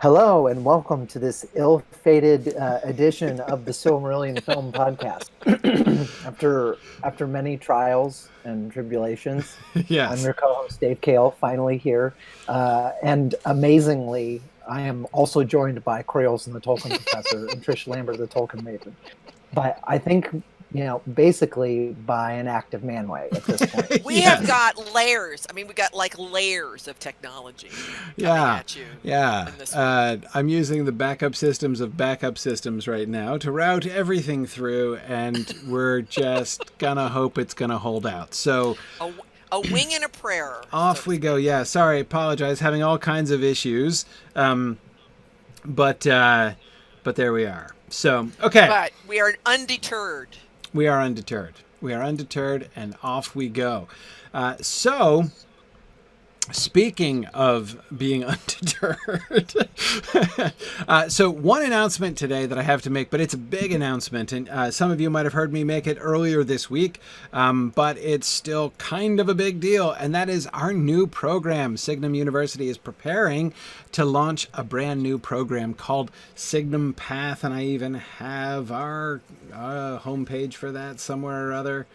Hello and welcome to this ill-fated edition of the Silmarillion Film Podcast. After many trials and tribulations, I'm Yes. your co-host Dave Kale, finally here, and amazingly, I am also joined by Corey Olsen, the Tolkien professor, and Trish Lambert, the Tolkien matron. But I think basically by an act of manway at this point. We have got layers. I mean, we got like layers of technology coming at you. Yeah. in this I'm using the backup systems of backup systems right now to route everything through, and we're just gonna hope it's gonna hold out. So a wing and a prayer. off we go. Yeah. Sorry. Apologize. Having all kinds of issues. But there we are. So okay. But we are undeterred. We are undeterred. We are undeterred, and off we go. So, speaking of being undeterred, so one announcement today that I have to make, but it's a big announcement, and some of you might have heard me make it earlier this week, but it's still kind of a big deal, and that is our new program. Signum University is preparing to launch a brand new program called Signum Path, and I even have our homepage for that somewhere or other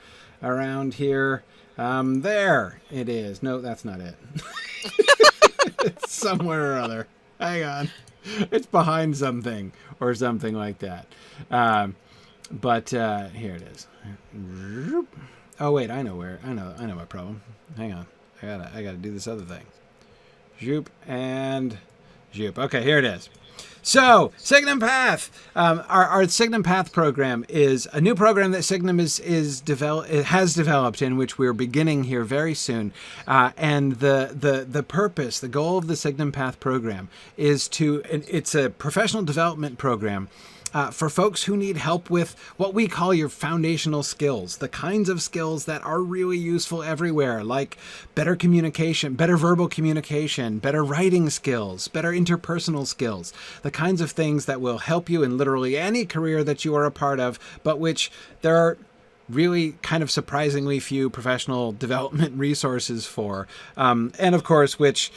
around here. There it is. No, that's not it. It's somewhere or other. Hang on. It's behind something or something like that. But here it is. Oh wait, I know where. I know my problem. Hang on. I gotta do this other thing. Zoop and zoop. Okay, here it is. So, Signum Path, our Signum Path program is a new program that Signum has developed, in which we're beginning here very soon. And the purpose, the goal of the Signum Path program is it's a professional development program for folks who need help with what we call your foundational skills, the kinds of skills that are really useful everywhere, like better communication, better verbal communication, better writing skills, better interpersonal skills, the kinds of things that will help you in literally any career that you are a part of, but which there are really kind of surprisingly few professional development resources for. And of course, which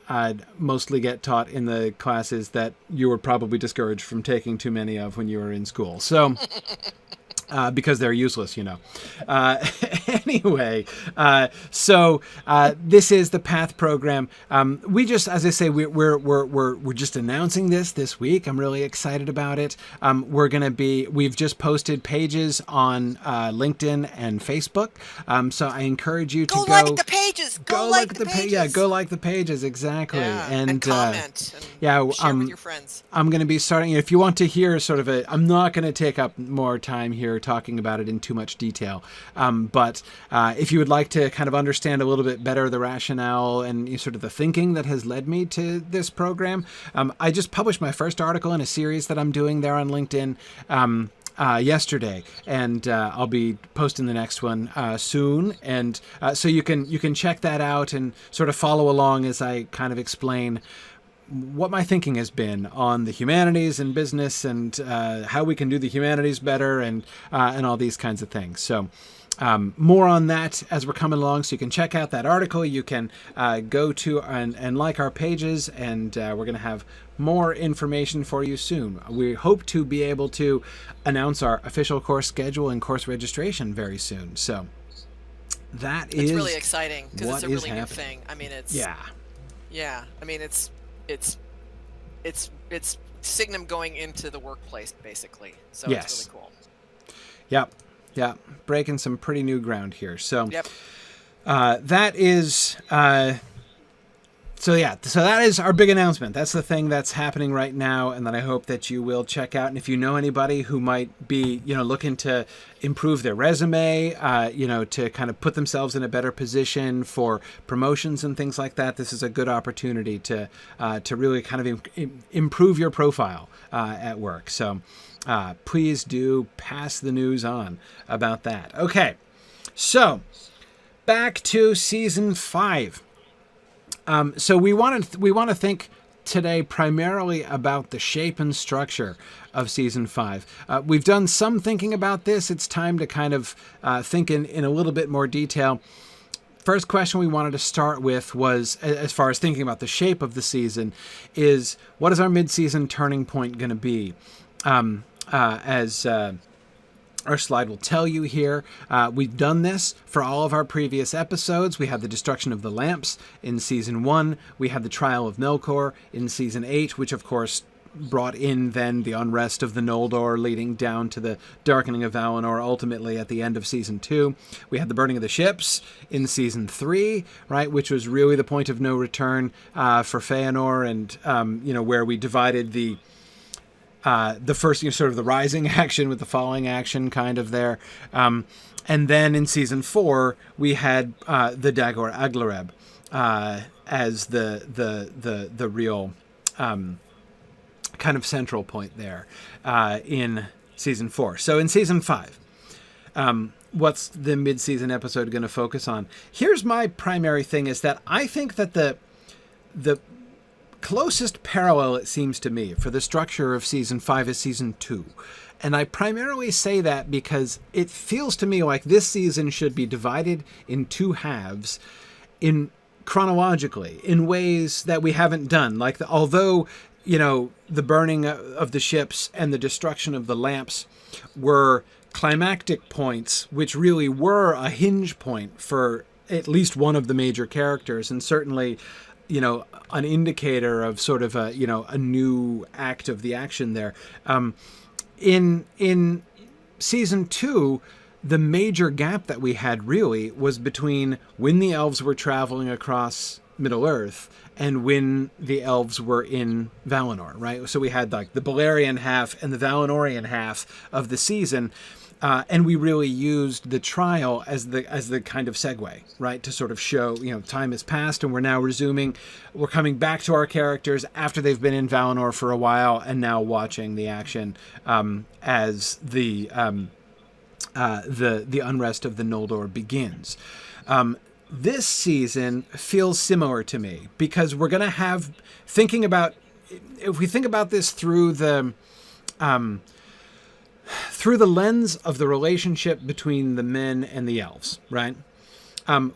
I'd mostly get taught in the classes that you were probably discouraged from taking too many of when you were in school. So, because they're useless, Anyway, so this is the Path program. We just, as I say, we're just announcing this week. I'm really excited about it. We've just posted pages on LinkedIn and Facebook. So I encourage you to go like the pages. Go like the pages. Yeah, go like the pages. Exactly. Yeah, and comment. And share with your friends. I'm going to be starting. If you want to hear I'm not going to take up more time here talking about it in too much detail. But if you would like to kind of understand a little bit better the rationale and sort of the thinking that has led me to this program, I just published my first article in a series that I'm doing there on LinkedIn yesterday, and I'll be posting the next one soon. And so you can check that out and sort of follow along as I kind of explain what my thinking has been on the humanities and business, and how we can do the humanities better, and all these kinds of things. So more on that as we're coming along. So you can check out that article. You can go to and like our pages, and we're going to have more information for you soon. We hope to be able to announce our official course schedule and course registration very soon. So it's really exciting, because it's a really new thing. I mean, yeah. I mean, it's Signum going into the workplace, basically. So yes. It's really cool. Yep. Yeah, breaking some pretty new ground here. So yep. That is so that is our big announcement. That's the thing that's happening right now, and that I hope that you will check out. And if you know anybody who might be, looking to improve their resume, to kind of put themselves in a better position for promotions and things like that, this is a good opportunity to really kind of improve your profile at work. So please do pass the news on about that. Okay, so back to season 5. So we want to think today primarily about the shape and structure of season 5. We've done some thinking about this. It's time to kind of think in a little bit more detail. first question we wanted to start with was, as far as thinking about the shape of the season, is what is our mid-season turning point going to be? As our slide will tell you here, we've done this for all of our previous episodes. We had the destruction of the lamps in season 1. We had the trial of Melkor in season 8, which of course brought in then the unrest of the Noldor, leading down to the darkening of Valinor, ultimately at the end of season 2. We had the burning of the ships in season 3, right, which was really the point of no return for Feanor, and where we divided the first, sort of the rising action with the falling action kind of there. And then in season 4, we had the Dagor Aglareb as the real kind of central point there in season 4. So in season 5, what's the mid-season episode going to focus on? Here's my primary thing, is that I think that the closest parallel, it seems to me, for the structure of season 5 is season 2. And I primarily say that because it feels to me like this season should be divided in 2 halves chronologically, in ways that we haven't done. Like, although, the burning of the ships and the destruction of the lamps were climactic points, which really were a hinge point for at least one of the major characters, and certainly an indicator of sort of a new act of the action there. In season 2, the major gap that we had really was between when the elves were traveling across Middle-earth and when the elves were in Valinor, right? So we had like the Balerian half and the Valinorian half of the season. And we really used the trial as the kind of segue, right, to sort of show, time has passed and we're now resuming. We're coming back to our characters after they've been in Valinor for a while, and now watching the action as the unrest of the Noldor begins. This season feels similar to me because we're going to have, if we think about this through the lens of the relationship between the men and the elves, right?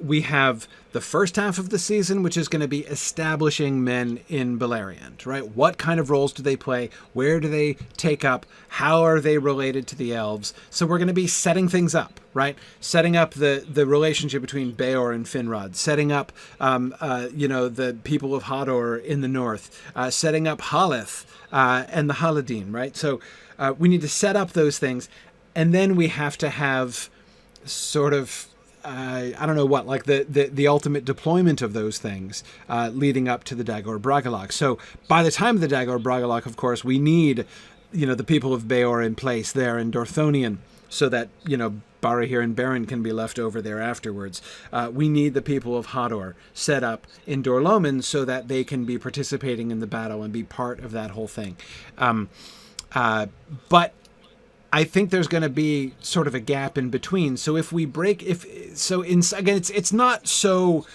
We have the first half of the season, which is going to be establishing men in Beleriand, right? What kind of roles do they play? Where do they take up? How are they related to the elves? So we're going to be setting things up, right? Setting up the relationship between Beor and Finrod, setting up, the people of Hador in the north, setting up Haleth and the Haladin, right? So we need to set up those things, and then we have to have sort of, I don't know what, like the ultimate deployment of those things leading up to the Dagor Bragollach. So by the time of the Dagor Bragollach, of course, we need, the people of Beor in place there in Dorthonion, so that, Barahir and Beren can be left over there afterwards. We need the people of Hador set up in Dor-lómin so that they can be participating in the battle and be part of that whole thing. But I think there's going to be sort of a gap in between. So if we break, it's not so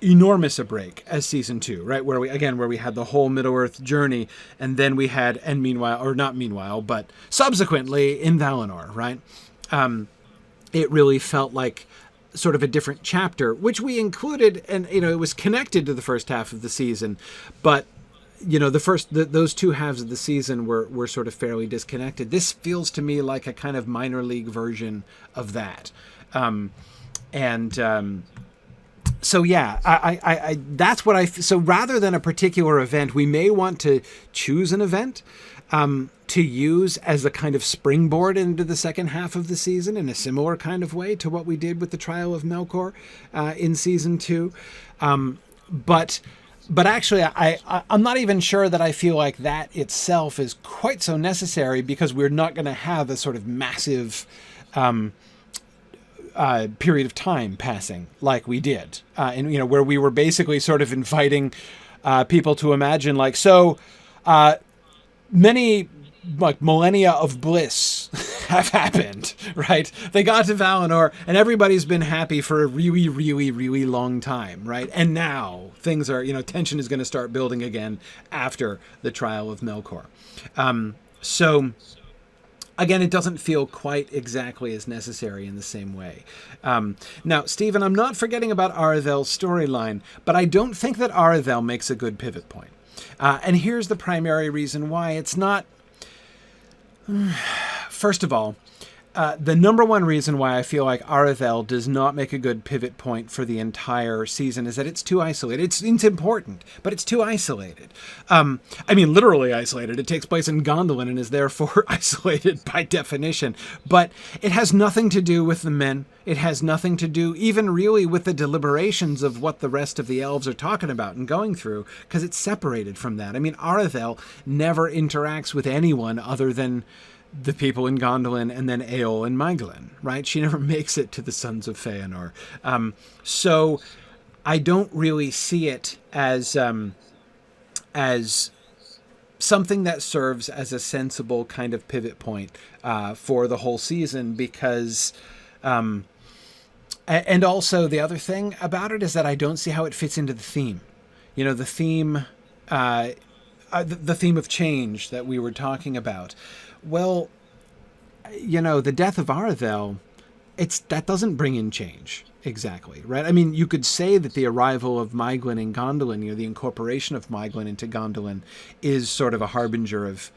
enormous a break as season 2, right? Where we had the whole Middle-earth journey, and then we had, but subsequently in Valinor, right? It really felt like sort of a different chapter, which we included, and it was connected to the first half of the season, but those 2 halves of the season were sort of fairly disconnected. This feels to me like a kind of minor league version of that. So yeah, I that's what so rather than a particular event, we may want to choose an event to use as a kind of springboard into the second half of the season in a similar kind of way to what we did with the trial of Melkor in season 2. But actually, I'm not even sure that I feel like that itself is quite so necessary, because we're not going to have a sort of massive period of time passing like we did, and where we were basically sort of inviting people to imagine, like, so many like millennia of bliss have happened, right? They got to Valinor and everybody's been happy for a really, really, really long time, right? And now things are, tension is going to start building again after the trial of Melkor. So again, it doesn't feel quite exactly as necessary in the same way. Now, Stephen, I'm not forgetting about Arathel's storyline, but I don't think that Arathel makes a good pivot point. And here's the primary reason why. It's not... First of all, the number one reason why I feel like Arathel does not make a good pivot point for the entire season is that it's too isolated. It's important, but it's too isolated. I mean, literally isolated. It takes place in Gondolin and is therefore isolated by definition. But it has nothing to do with the men. It has nothing to do even really with the deliberations of what the rest of the elves are talking about and going through, because it's separated from that. I mean, Arathel never interacts with anyone other than the people in Gondolin and then Eol and Maeglin, right? She never makes it to the Sons of Feanor. So I don't really see it as something that serves as a sensible kind of pivot point for the whole season, because... and also the other thing about it is that I don't see how it fits into the theme. You know, the theme of change that we were talking about. Well, you know, the death of Arathel, that doesn't bring in change exactly, right? I mean, you could say that the arrival of Maeglin in Gondolin, you know, the incorporation of Maeglin into Gondolin, is sort of a harbinger of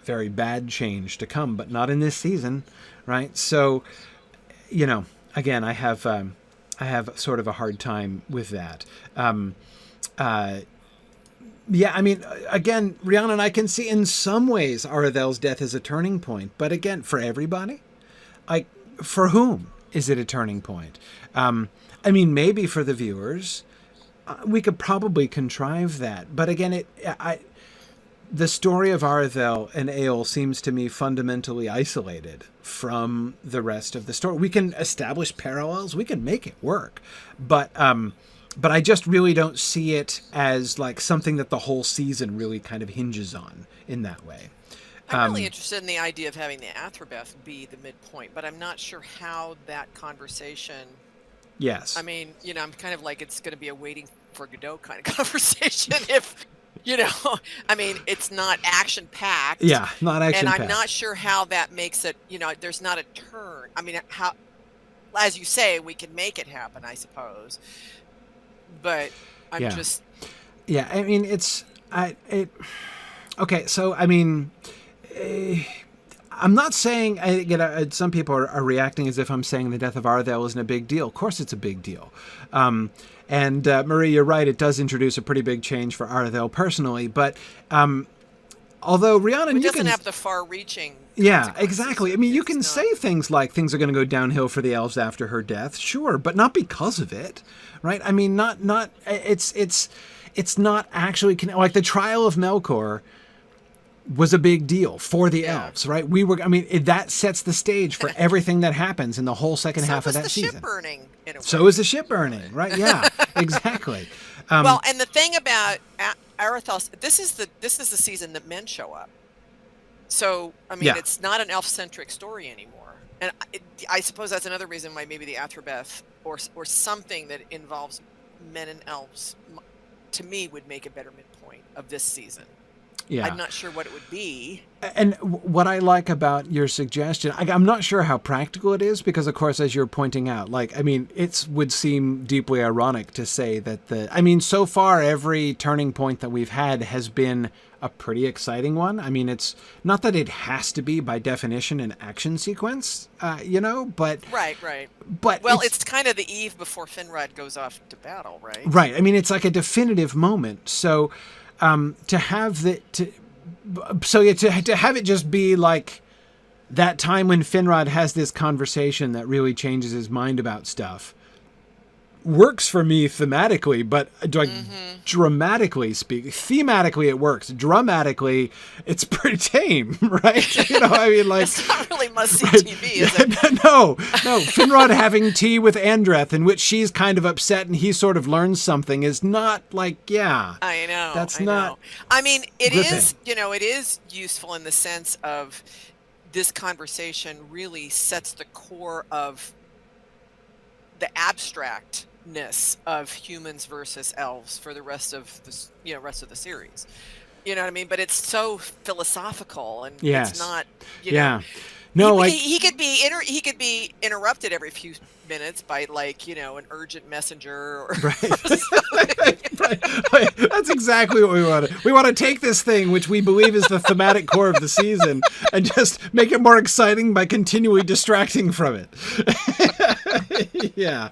very bad change to come, but not in this season, right? So, you know, again, I have sort of a hard time with that. Yeah, I mean, again, Rhiannon, I can see in some ways Arathel's death is a turning point, but again, for everybody, for whom is it a turning point? I mean, maybe for the viewers, we could probably contrive that, but again, the story of Arathel and Eol seems to me fundamentally isolated from the rest of the story. We can establish parallels, we can make it work, but I just really don't see it as like something that the whole season really kind of hinges on in that way. I'm really interested in the idea of having the Athrobeth be the midpoint, but I'm not sure how that conversation... Yes. I mean, you know, I'm kind of like, it's going to be a waiting for Godot kind of conversation if, you know, I mean, it's not action-packed. Yeah, not action-packed. And I'm not sure how that makes it, you know, there's not a turn. I mean, how, as you say, we can make it happen, I suppose. But I'm just... Yeah, I mean, okay, so, I mean, I'm not saying, you know, some people are reacting as if I'm saying the death of Arathel isn't a big deal. Of course it's a big deal. And Marie, you're right, it does introduce a pretty big change for Arathel personally, but although Rhiannon, you doesn't have the far-reaching... Yeah, exactly. I mean, you can say things like things are going to go downhill for the elves after her death, sure, but not because of it, right? I mean, it's not actually like the trial of Melkor was a big deal for the elves, right? That sets the stage for everything that happens in the whole second half of that season. So is the ship burning, in a way. So is the ship burning, right? Yeah, exactly. Well, and the thing about Arathel, this is the season that men show up. So, I mean, it's not an elf-centric story anymore. And I suppose that's another reason why maybe the Athrobeth or something that involves men and elves, to me, would make a better midpoint of this season. Yeah. I'm not sure what it would be. And what I like about your suggestion, I'm not sure how practical it is, because, of course, as you're pointing out, like, I mean, it would seem deeply ironic to say that so far every turning point that we've had has been a pretty exciting one. I mean, it's not that it has to be by definition an action sequence, you know, but... Right. But it's kind of the eve before Finrod goes off to battle, right? Right. I mean, it's like a definitive moment. So... to have it just be like that time when Finrod has this conversation that really changes his mind about stuff works for me thematically, but dramatically speaking, thematically it works. Dramatically, it's pretty tame, right? You know, I mean, like, it's not really must-see TV, is it? No. Finrod having tea with Andreth, in which she's kind of upset and he sort of learns something, is not like, I know. That's not. I mean, it gripping. is. You know, it is useful in the sense of this conversation really sets the core of the abstractness of humans versus elves for the rest of the series. You know what I mean? But it's so philosophical, and it's not. You know, No, he could be interrupted every few minutes by like, an urgent messenger or right. Right. That's exactly what we want to. We want to take this thing, which we believe is the thematic core of the season, and just make it more exciting by continually distracting from it. Yeah.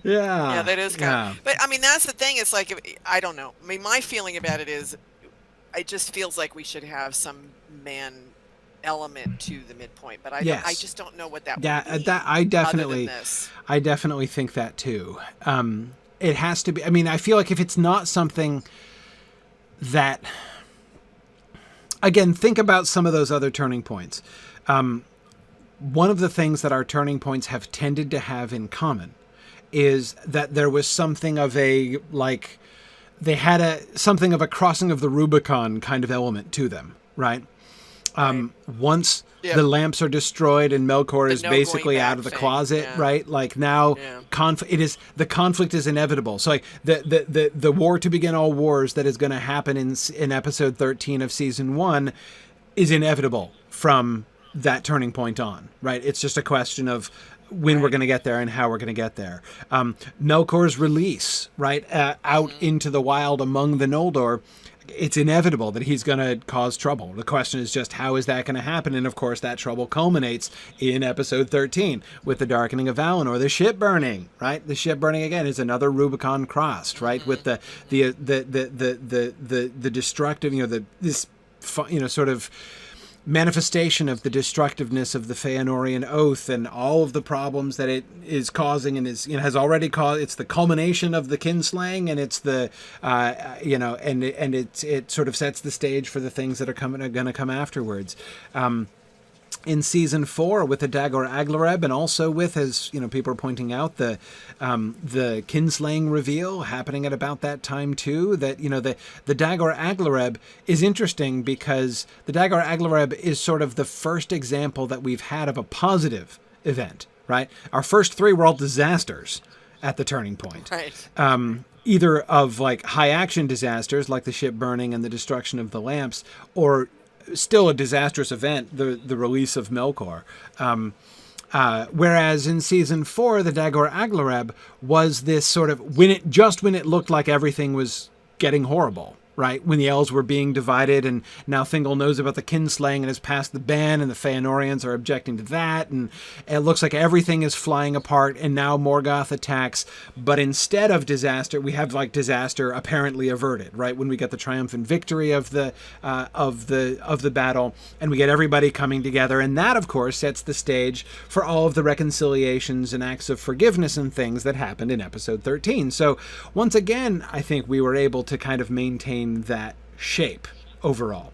Yeah, that is kind of. But I mean, that's the thing. It's like, I don't know. I mean, my feeling about it is, it just feels like we should have some man element to the midpoint, but I just don't know what that would be. That I definitely think that too. It has to be. I mean, I feel like if it's not something that, again, think about some of those other turning points. One of the things that our turning points have tended to have in common is that there was something of a, like, they had something of a crossing of the Rubicon kind of element to them, right? Once the lamps are destroyed and Melkor is basically out of the closet, right? Like now, the conflict is inevitable. So like the war to begin all wars that is going to happen in episode 13 of season 1 is inevitable from that turning point on, right? It's just a question of when we're going to get there and how we're going to get there. Melkor's release, right, out into the wild among the Noldor, it's inevitable that he's going to cause trouble. The question is just, how is that going to happen? And of course, that trouble culminates in episode 13 with the darkening of Valinor, the ship burning, right? The ship burning again is another Rubicon crossed, right? With the destructive, sort of manifestation of the destructiveness of the Feanorian oath and all of the problems that it is causing and has already caused. It's the culmination of the kinslaying, and it's the it sort of sets the stage for the things that are going to come afterwards. In season 4 with the Dagor Aglareb, and also with, as people are pointing out, the kinslaying reveal happening at about that time too. That the Dagor Aglareb is interesting because the Dagor Aglareb is sort of the first example that we've had of a positive event. Right, our first 3 were all disasters at the turning point. Right. Either of like high action disasters like the ship burning and the destruction of the lamps, or still a disastrous event, the release of Melkor. Whereas in season 4, the Dagor Aglareb was this sort of when it looked like everything was getting horrible, right? When the elves were being divided, and now Thingol knows about the kinslaying and has passed the ban, and the Feanorians are objecting to that, and it looks like everything is flying apart, and now Morgoth attacks. But instead of disaster, we have like disaster apparently averted, right? When we get the triumphant victory of the battle, and we get everybody coming together, and that of course sets the stage for all of the reconciliations and acts of forgiveness and things that happened in episode 13. So once again, I think we were able to kind of maintain that shape overall.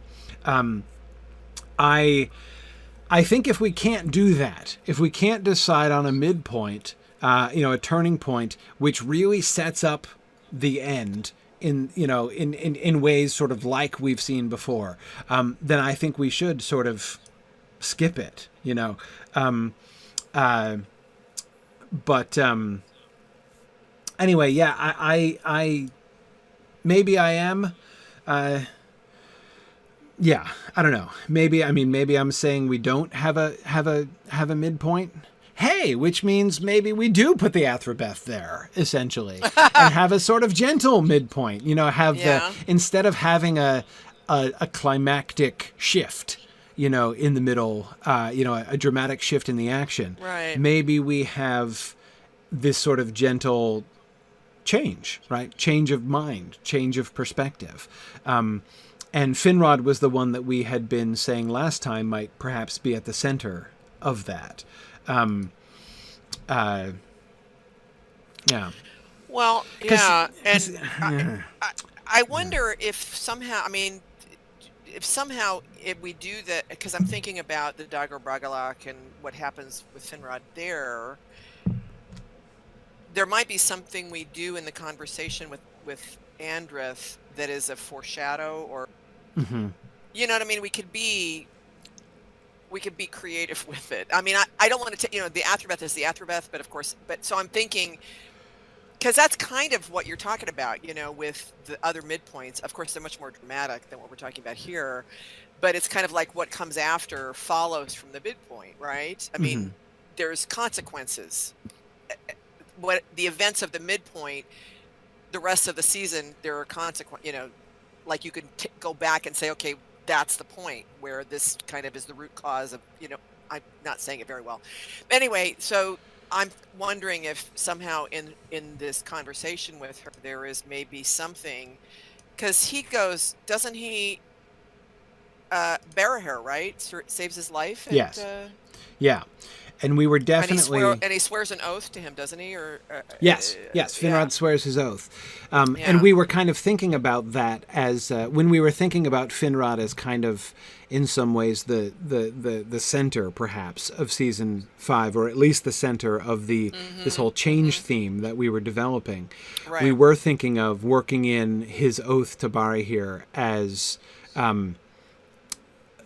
I think if we can't do that, if we can't decide on a midpoint, a turning point, which really sets up the end in ways sort of like we've seen before, then I think we should sort of skip it, anyway, yeah, I maybe I am. Yeah, I don't know. Maybe I'm saying we don't have a midpoint. Hey, which means maybe we do put the Athrobeth there, essentially, and have a sort of gentle midpoint. Instead of having a climactic shift, in the middle, a dramatic shift in the action. Right. Maybe we have this sort of gentle change, right? Change of mind, change of perspective. And Finrod was the one that we had been saying last time might perhaps be at the center of that. Yeah. Well, yeah. And I wonder if somehow, if we do that, because I'm thinking about the Dagor Bragollach and what happens with Finrod there might be something we do in the conversation with Andrith that is a foreshadow, or you know what I mean? We could be creative with it. I mean, I don't want to the Athrobeth is the Athrobeth, but of course, so I'm thinking, because that's kind of what you're talking about, with the other midpoints. Of course, they're much more dramatic than what we're talking about here, but it's kind of like what comes after follows from the midpoint, right? I mean, there's consequences. What the events of the midpoint, the rest of the season, there are consequences, like you could go back and say, okay, that's the point where this kind of is the root cause of, I'm not saying it very well. Anyway, so I'm wondering if somehow in this conversation with her, there is maybe something, because he goes, doesn't he bury her, right? Saves his life. And, yes. Yeah. And we were definitely... And he swears an oath to him, doesn't he? Yes. Finrod swears his oath. And we were kind of thinking about that as... when we were thinking about Finrod as kind of, in some ways, the center, perhaps, of Season 5, or at least the center of this whole change theme that we were developing. Right. We were thinking of working in his oath to Barahir as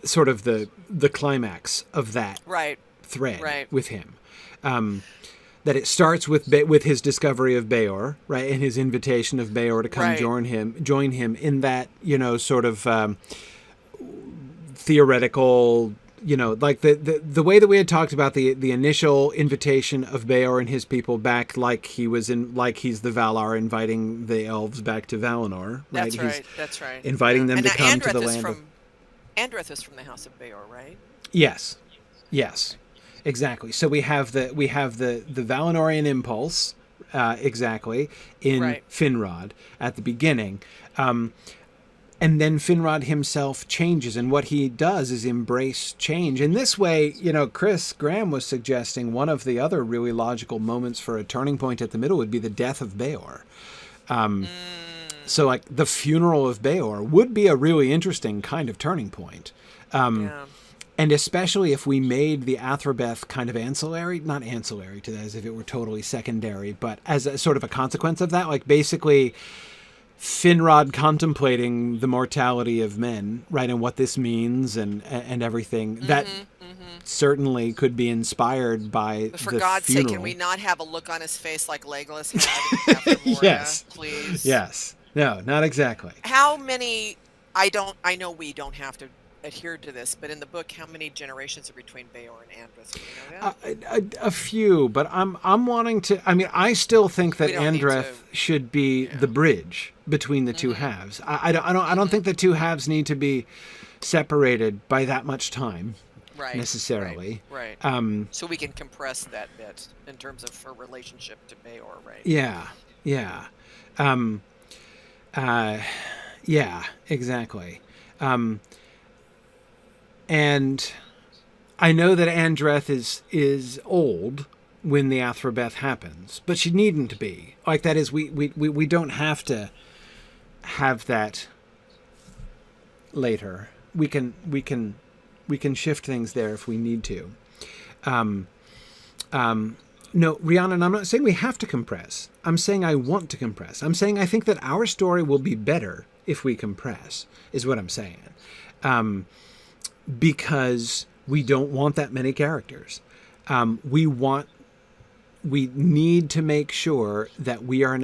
sort of the climax of that. Right. Thread with him, that it starts with his discovery of Beor, right, and his invitation of Beor to come join him in that sort of theoretical, like the way that we had talked about the initial invitation of Beor and his people back, like he's the Valar inviting the elves back to Valinor, right? That's right. Inviting them to come to the land. Andreth is from the House of Beor, right? Yes. Exactly. So we have the Valinorian impulse, exactly, in Finrod at the beginning. And then Finrod himself changes, and what he does is embrace change. In this way, Chris Graham was suggesting one of the other really logical moments for a turning point at the middle would be the death of Beor. So like the funeral of Beor would be a really interesting kind of turning point. And especially if we made the Athrobeth kind of not ancillary to that, as if it were totally secondary, but as a sort of a consequence of that, like basically Finrod contemplating the mortality of men, right, and what this means and everything. That certainly could be inspired by but for the God's funeral. sake, can we not have a look on his face like Legolas had after Moria, yes. Please? Yes. No, not exactly. How many, I know we don't have to adhere to this, but in the book, how many generations are between Beor and Andreth? Do you know that? A few, but I'm wanting to. I mean, I still think that Andreth should be the bridge between the two halves. I don't think the two halves need to be separated by that much time, necessarily. Right. So we can compress that bit in terms of her relationship to Beor, right? Yeah. Yeah. Exactly. And I know that Andreth is old when the Athrobeth happens, but she needn't be. Like, that is, we don't have to have that later. We can shift things there if we need to. No, Rhiannon, I'm not saying we have to compress. I'm saying I want to compress. I'm saying I think that our story will be better if we compress, is what I'm saying. Because we don't want that many characters. We need to make sure that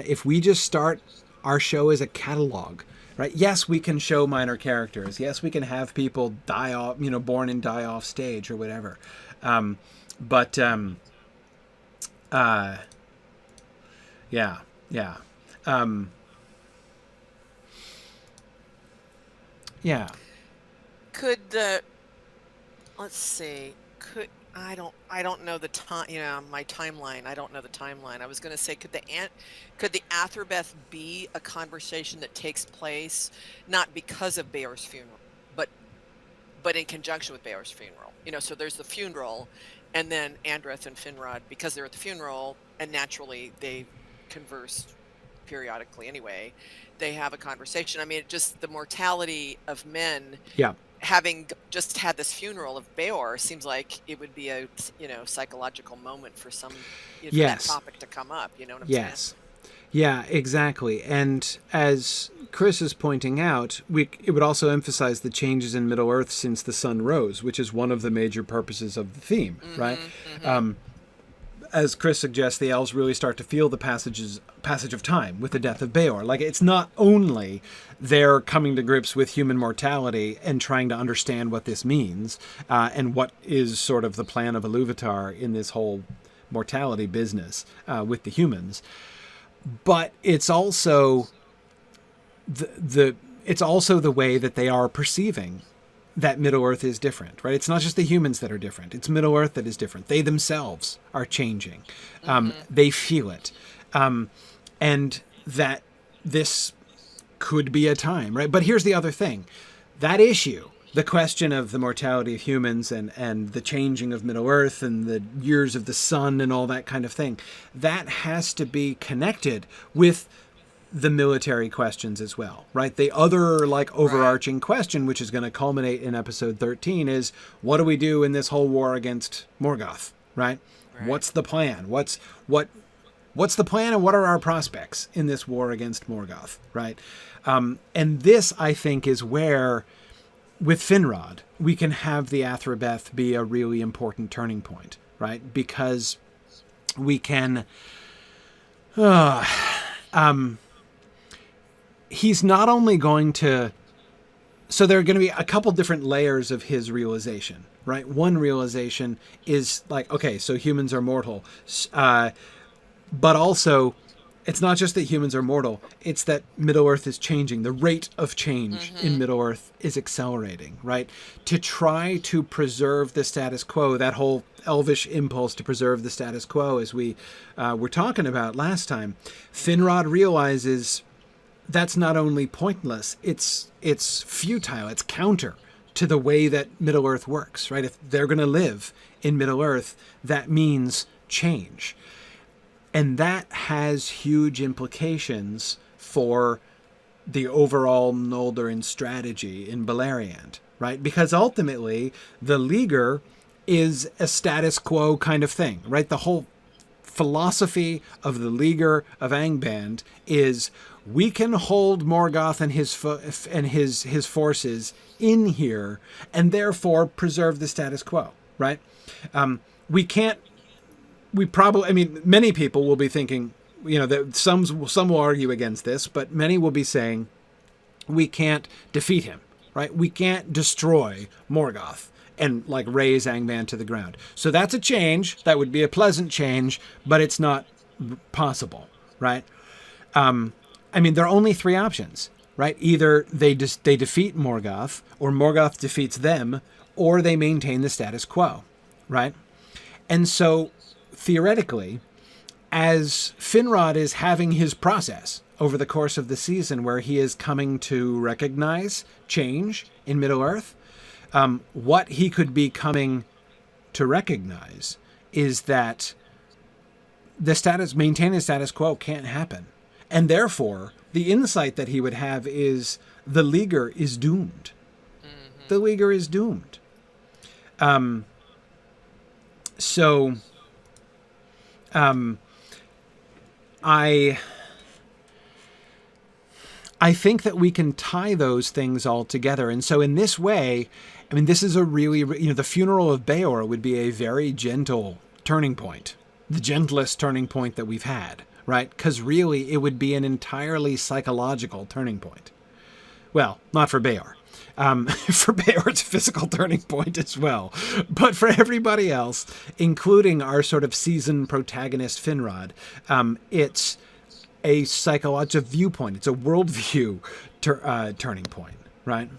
if we just start our show as a catalog, right? Yes, we can show minor characters. Yes, we can have people die off, born and die off stage or whatever. Yeah. Could let's see. I don't know the time. My timeline. I don't know the timeline. I was going to say, could the Athrobeth be a conversation that takes place not because of Beor's funeral, but in conjunction with Beor's funeral? So there's the funeral, and then Andreth and Finrod, because they're at the funeral, and naturally they converse periodically anyway. They have a conversation. I mean, just the mortality of men. Yeah. Having just had this funeral of Beor seems like it would be a psychological moment for some for that topic to come up. You know what I'm saying? Yeah, exactly. And as Chris is pointing out, it would also emphasize the changes in Middle Earth since the sun rose, which is one of the major purposes of the theme, right? as Chris suggests, the elves really start to feel the passage of time with the death of Beor. Like, it's not only they're coming to grips with human mortality and trying to understand what this means, and what is sort of the plan of Iluvatar in this whole mortality business with the humans, but it's also it's also the way that they are perceiving that Middle-earth is different, right? It's not just the humans that are different. It's Middle-earth that is different. They themselves are changing. They feel it. And that this could be a time, right? But here's the other thing. That issue, the question of the mortality of humans and the changing of Middle-earth and the years of the sun and all that kind of thing, that has to be connected with the military questions as well, right? The other like overarching question, which is going to culminate in episode 13, is what do we do in this whole war against Morgoth, right? What's the plan? What's the plan, and what are our prospects in this war against Morgoth, right? And this, I think, is where, with Finrod, we can have the Athrobeth be a really important turning point, right? Because we can... he's not only going to... So there are going to be a couple different layers of his realization, right? One realization is like, okay, so humans are mortal. But also, it's not just that humans are mortal. It's that Middle-earth is changing. The rate of change in Middle-earth is accelerating, right? To try to preserve the status quo, that whole elvish impulse to preserve the status quo, as we were talking about last time, Finrod realizes... that's not only pointless, it's futile, it's counter to the way that Middle-earth works, right? If they're going to live in Middle-earth, that means change. And that has huge implications for the overall Noldorin strategy in Beleriand, right? Because ultimately, the Leaguer is a status quo kind of thing, right? The whole philosophy of the Leaguer of Angband is... we can hold Morgoth and his forces in here and therefore preserve the status quo, right? Many people will be thinking, that some will argue against this, but many will be saying we can't defeat him, right? We can't destroy Morgoth and like raze Angband to the ground. So that's a change. That would be a pleasant change, but it's not possible, right? There are only three options, right? Either they defeat Morgoth, or Morgoth defeats them, or they maintain the status quo, right? And so, theoretically, as Finrod is having his process over the course of the season where he is coming to recognize change in Middle-earth, what he could be coming to recognize is that maintaining the status quo can't happen. And therefore, the insight that he would have is the Leaguer is doomed. The Leaguer is doomed. I think that we can tie those things all together. And so in this way, this is a really, the funeral of Beor would be a very gentle turning point. The gentlest turning point that we've had. Right? Because really, it would be an entirely psychological turning point. Well, not for Beor. For Beor, it's a physical turning point as well. But for everybody else, including our sort of season protagonist Finrod, it's a psychological viewpoint. It's a worldview turning point, right?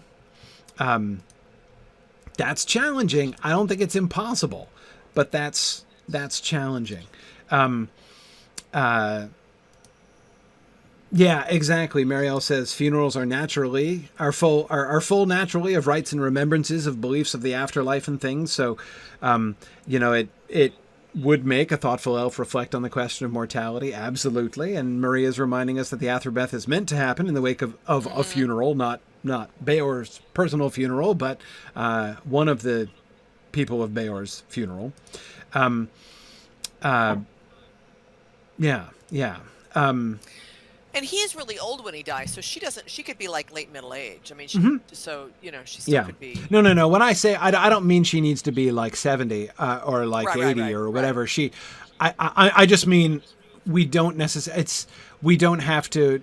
That's challenging. I don't think it's impossible, but that's challenging. Yeah, exactly. Marielle says funerals are full naturally of rites and remembrances of beliefs of the afterlife and things. So, it would make a thoughtful elf reflect on the question of mortality. Absolutely. And Maria's reminding us that the Athrobeth is meant to happen in the wake of a funeral, not Beor's personal funeral, but one of the people of Beor's funeral. Yeah. And he is really old when he dies, so she could be like late middle age. She still could be. No. When I say, I don't mean she needs to be like 70 or like 80 or whatever. Right. I just mean we don't we don't have to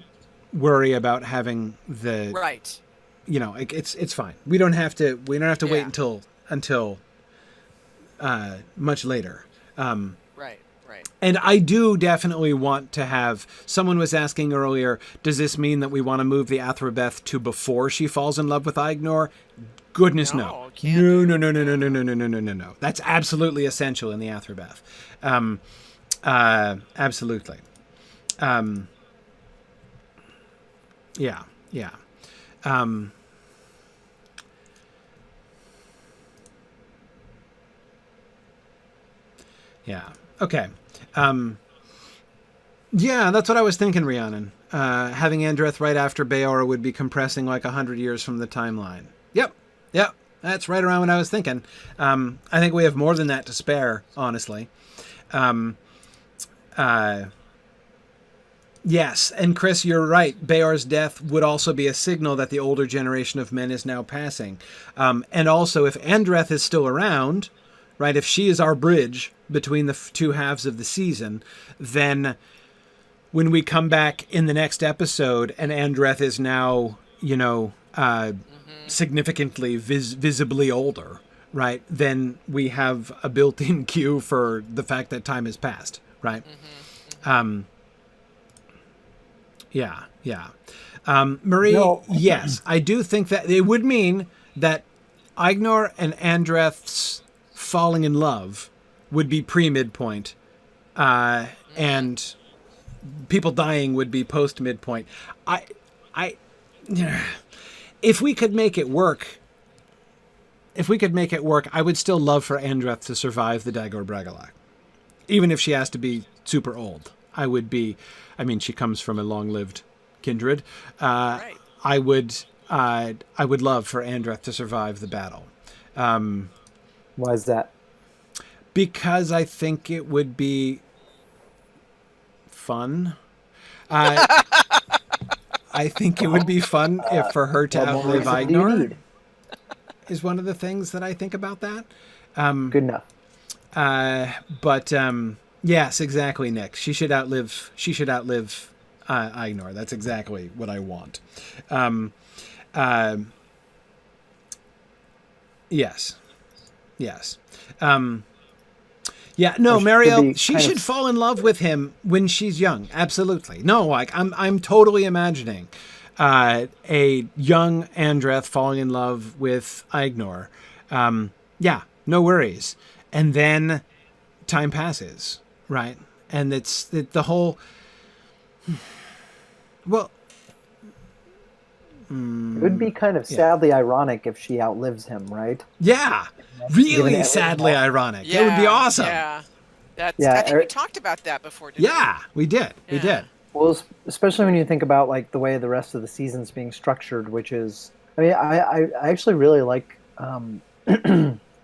worry about having the right. It's fine. We don't have to wait until much later. Right. And I do definitely want to have. Someone was asking earlier, does this mean that we want to move the Athrobeth to before she falls in love with Ignor? Goodness, no. No. That's absolutely essential in the Athrobeth. Absolutely. Yeah. Yeah. Okay. Yeah, that's what I was thinking, Rhiannon. Having Andreth right after Beora would be compressing like 100 years from the timeline. Yep. That's right around what I was thinking. I think we have more than that to spare, honestly. Yes, and Chris, you're right. Beor's death would also be a signal that the older generation of men is now passing. And also, if Andreth is still around, right, if she is our bridge between the two halves of the season, then when we come back in the next episode and Andreth is now, significantly visibly older, right, then we have a built-in cue for the fact that time has passed, right? Yeah. Marie, No. yes, I do think that it would mean that Ignor and Andreth's falling in love would be pre-midpoint, and people dying would be post-midpoint. If we could make it work, I would still love for Andreth to survive the Dagor Bragollach. Even if she has to be super old. She comes from a long-lived kindred. Right. I would love for Andreth to survive the battle. Why is that? Because I think it would be fun. I think it would be fun for her to outlive Ignor. Is one of the things that I think about that. Good enough. But yes, exactly, Nick. She should outlive Ignor. That's exactly what I want. Yes. Mariel, she should fall in love with him when she's young. Absolutely. No, I'm totally imagining a young Andreth falling in love with Ignor. No worries. And then time passes, right? And it's the whole... Well... It would be kind of sadly ironic if she outlives him, right? Yeah, really sadly ironic. Yeah, it would be awesome. Yeah, I think we talked about that before, didn't we? Yeah, we did. We did. Well, especially when you think about like the way the rest of the season's being structured, which is, I actually really like, I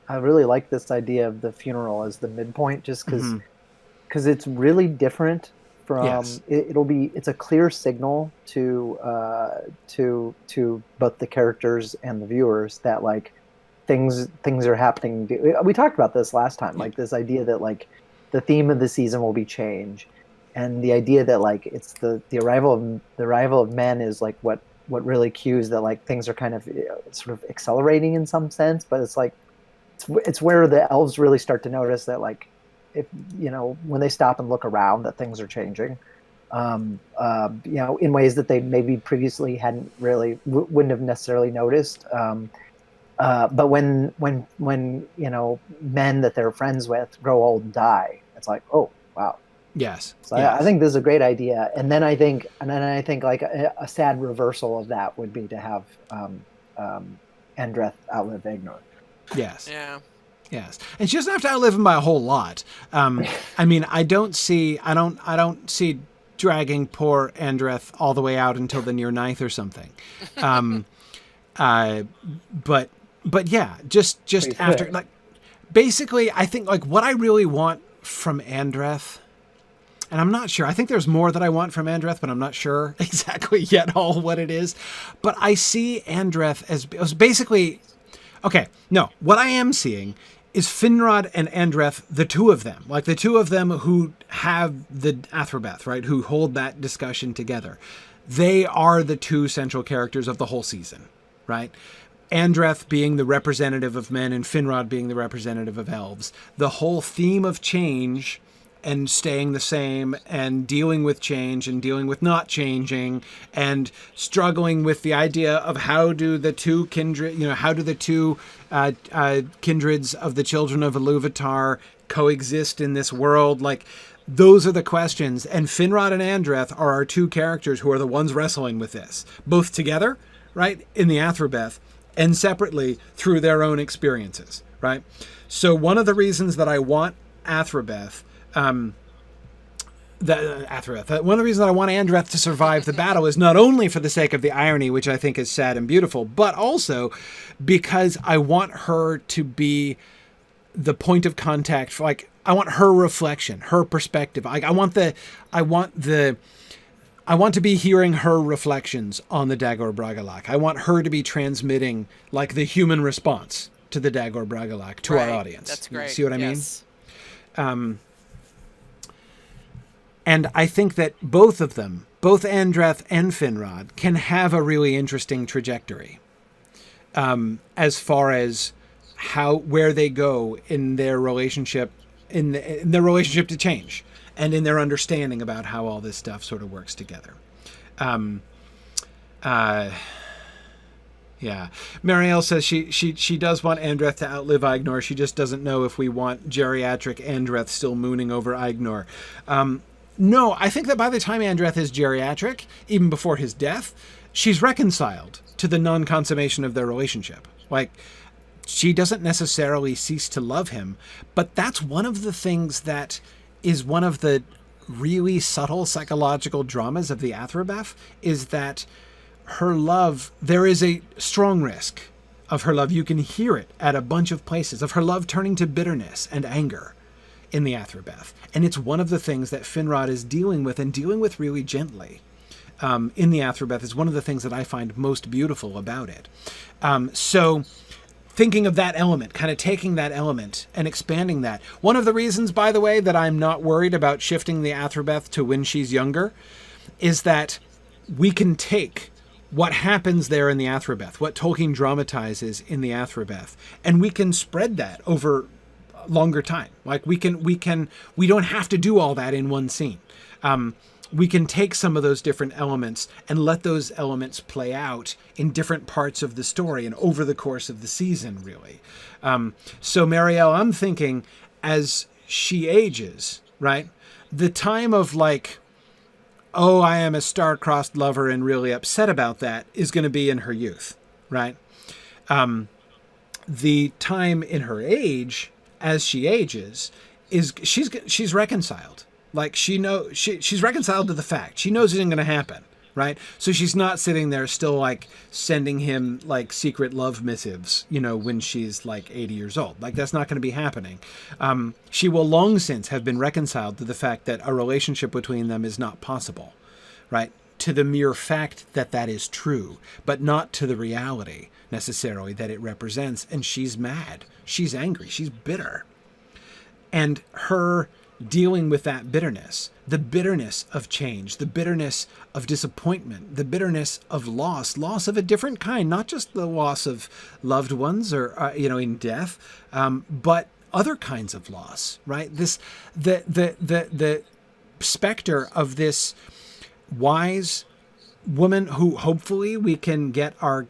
really like this idea of the funeral as the midpoint, just because it's really different. It's a clear signal to both the characters and the viewers that like things are happening. We talked about this last time, like this idea that like the theme of the season will be change, and the idea that like it's the arrival of men is like what really cues that like things are kind of sort of accelerating in some sense, but it's like it's where the elves really start to notice that like, if when they stop and look around, that things are changing, in ways that they maybe previously hadn't really wouldn't have necessarily noticed. But when men that they're friends with grow old and die, it's like, oh wow. Yes. So yes. I think this is a great idea, and then I think like a sad reversal of that would be to have Andreth outlive Ignor. Yes. Yeah. Yes, and she doesn't have to outlive him by a whole lot. I don't see dragging poor Andreth all the way out until the near ninth or something. But yeah, just after, like, basically, I think like what I really want from Andreth, and I'm not sure. I think there's more that I want from Andreth, but I'm not sure exactly yet all what it is. But I see Andreth as basically, okay. No, what I am seeing is Finrod and Andreth, the two of them, like the two of them who have the Athrobeth, right? Who hold that discussion together. They are the two central characters of the whole season, right? Andreth being the representative of men and Finrod being the representative of elves. The whole theme of change and staying the same and dealing with change and dealing with not changing and struggling with the idea of how do the two kindred, how do the two kindreds of the children of Iluvatar coexist in this world? Like, those are the questions. And Finrod and Andreth are our two characters who are the ones wrestling with this, both together, right, in the Athrobeth, and separately through their own experiences, right? So one of the reasons that I want Athrobeth, one of the reasons that I want Andreth to survive the battle is not only for the sake of the irony, which I think is sad and beautiful, but also because I want her to be the point of contact for, like, I want her reflection, her perspective. I want to be hearing her reflections on the Dagor Bragollach. I want her to be transmitting, like, the human response to the Dagor Bragollach to our audience. That's great. You see what I yes. mean? And I think that both of them, both Andreth and Finrod, can have a really interesting trajectory as far as where they go in their relationship, in their relationship to change, and in their understanding about how all this stuff sort of works together. Yeah. Marielle says she does want Andreth to outlive Aignor. She just doesn't know if we want geriatric Andreth still mooning over Aignor. No, I think that by the time Andreth is geriatric, even before his death, she's reconciled to the non-consummation of their relationship. Like, she doesn't necessarily cease to love him, but that's one of the things that is one of the really subtle psychological dramas of the Athrobeth, is that her love, there is a strong risk of her love. You can hear it at a bunch of places, of her love turning to bitterness and anger in the Athrobeth. And it's one of the things that Finrod is dealing with, and dealing with really gently in the Athrobeth, is one of the things that I find most beautiful about it. So thinking of that element, kind of taking that element and expanding that. One of the reasons, by the way, that I'm not worried about shifting the Athrobeth to when she's younger is that we can take what happens there in the Athrobeth, what Tolkien dramatizes in the Athrobeth, and we can spread that over longer time. Like, we don't have to do all that in one scene. We can take some of those different elements and let those elements play out in different parts of the story and over the course of the season, really. So Marielle, I'm thinking as she ages, right, the time of, like, oh, I am a star-crossed lover and really upset about that, is going to be in her youth, right? The time in her age, as she ages, is she's reconciled. Like, she's reconciled to the fact. She knows it isn't going to happen, right? So she's not sitting there still, like, sending him, like, secret love missives, when she's, like, 80 years old. Like, that's not going to be happening. She will long since have been reconciled to the fact that a relationship between them is not possible, right? To the mere fact that that is true, but not to the reality, necessarily, that it represents. And she's mad. She's angry. She's bitter. And her dealing with that bitterness, the bitterness of change, the bitterness of disappointment, the bitterness of loss of a different kind, not just the loss of loved ones or, in death, but other kinds of loss, right? The specter of this wise woman who hopefully we can get our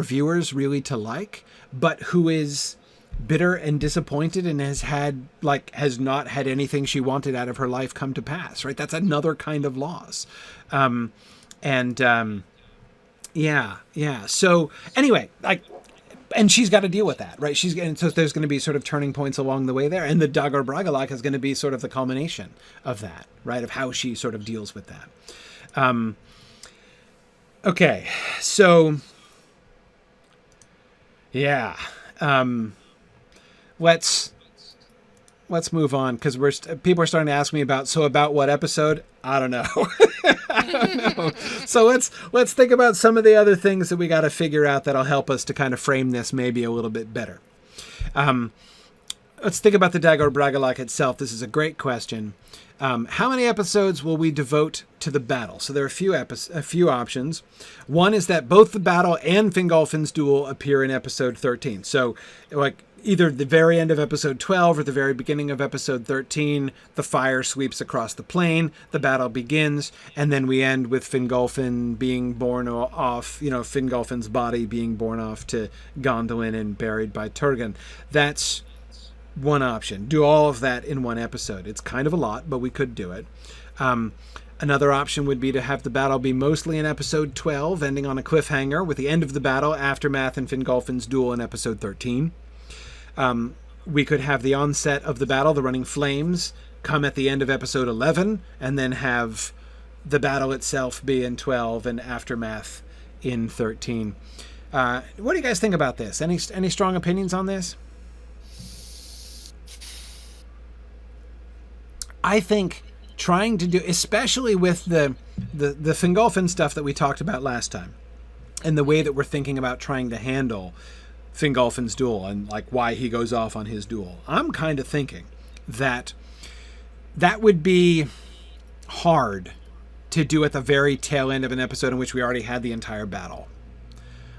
viewers really to like, but who is bitter and disappointed and has not had anything she wanted out of her life come to pass, right? That's another kind of loss. Yeah. So anyway, and she's got to deal with that, right? So there's going to be sort of turning points along the way there. And the Dagor Bragollach is going to be sort of the culmination of that, right? Of how she sort of deals with that. Okay. So yeah. Let's move on, because people are starting to ask me about what episode? I don't know. I don't know. So let's think about some of the other things that we got to figure out that'll help us to kind of frame this maybe a little bit better. let's think about the Dagor Bragollach itself. This is a great question. How many episodes will we devote to the battle? So there are a few options. One is that both the battle and Fingolfin's duel appear in episode 13. So like either the very end of episode 12 or the very beginning of episode 13, the fire sweeps across the plain, the battle begins, and then we end with Fingolfin being borne off, Fingolfin's body being borne off to Gondolin and buried by Turgon. That's one option. Do all of that in one episode. It's kind of a lot, but we could do it. Another option would be to have the battle be mostly in episode 12, ending on a cliffhanger with the end of the battle, aftermath, and Fingolfin's duel in episode 13. We could have the onset of the battle, the running flames, come at the end of episode 11, and then have the battle itself be in 12 and aftermath in 13. What do you guys think about this? Any strong opinions on this? I think trying to do, especially with the Fingolfin stuff that we talked about last time, and the way that we're thinking about trying to handle Fingolfin's duel and like why he goes off on his duel, I'm kind of thinking that would be hard to do at the very tail end of an episode in which we already had the entire battle.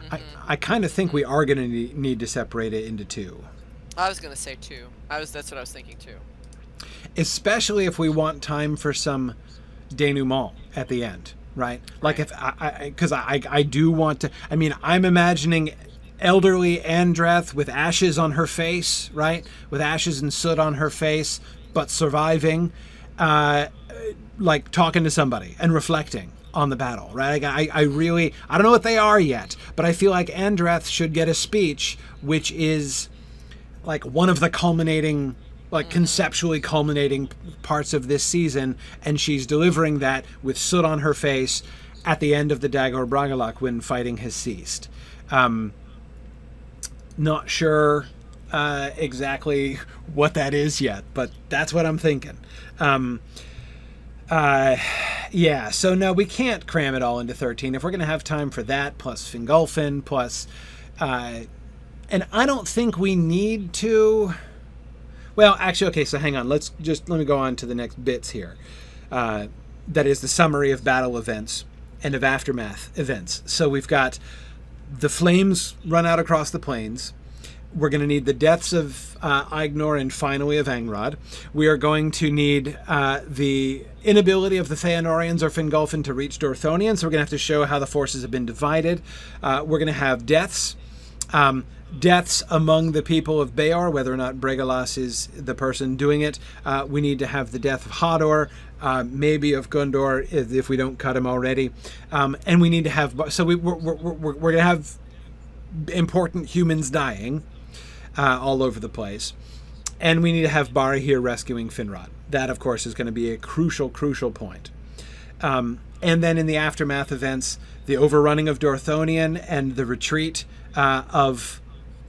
Mm-hmm. I kind of think we are going to need to separate it into two. I was going to say two. That's what I was thinking too. Especially if we want time for some denouement at the end, right? Like if because I do want to. I mean, I'm imagining elderly Andreth with ashes on her face, right? With ashes and soot on her face, but surviving, like talking to somebody and reflecting on the battle, right? I don't know what they are yet, but I feel like Andreth should get a speech, which is like one of the culminating, like conceptually culminating parts of this season, and she's delivering that with soot on her face at the end of the Dagor Bragollach when fighting has ceased. Not sure exactly what that is yet, but that's what I'm thinking. Yeah, so no, we can't cram it all into 13. If we're going to have time for that, plus Fingolfin, plus... and I don't think we need to... Well, actually, okay, so hang on. Let me go on to the next bits here. That is the summary of battle events and of aftermath events. So we've got the flames run out across the plains. We're going to need the deaths of Aignor and finally of Angrod. We are going to need the inability of the Feanorians or Fingolfin to reach Dorthonion, so we're going to have to show how the forces have been divided. We're going to have deaths. Deaths among the people of Beor, whether or not Bragolas is the person doing it. We need to have the death of Hodor, maybe of Gondor if we don't cut him already. And we need to have... So we're going to have important humans dying all over the place. And we need to have Barahir rescuing Finrod. That, of course, is going to be a crucial point. And then in the aftermath events, the overrunning of Dorthonion and the retreat of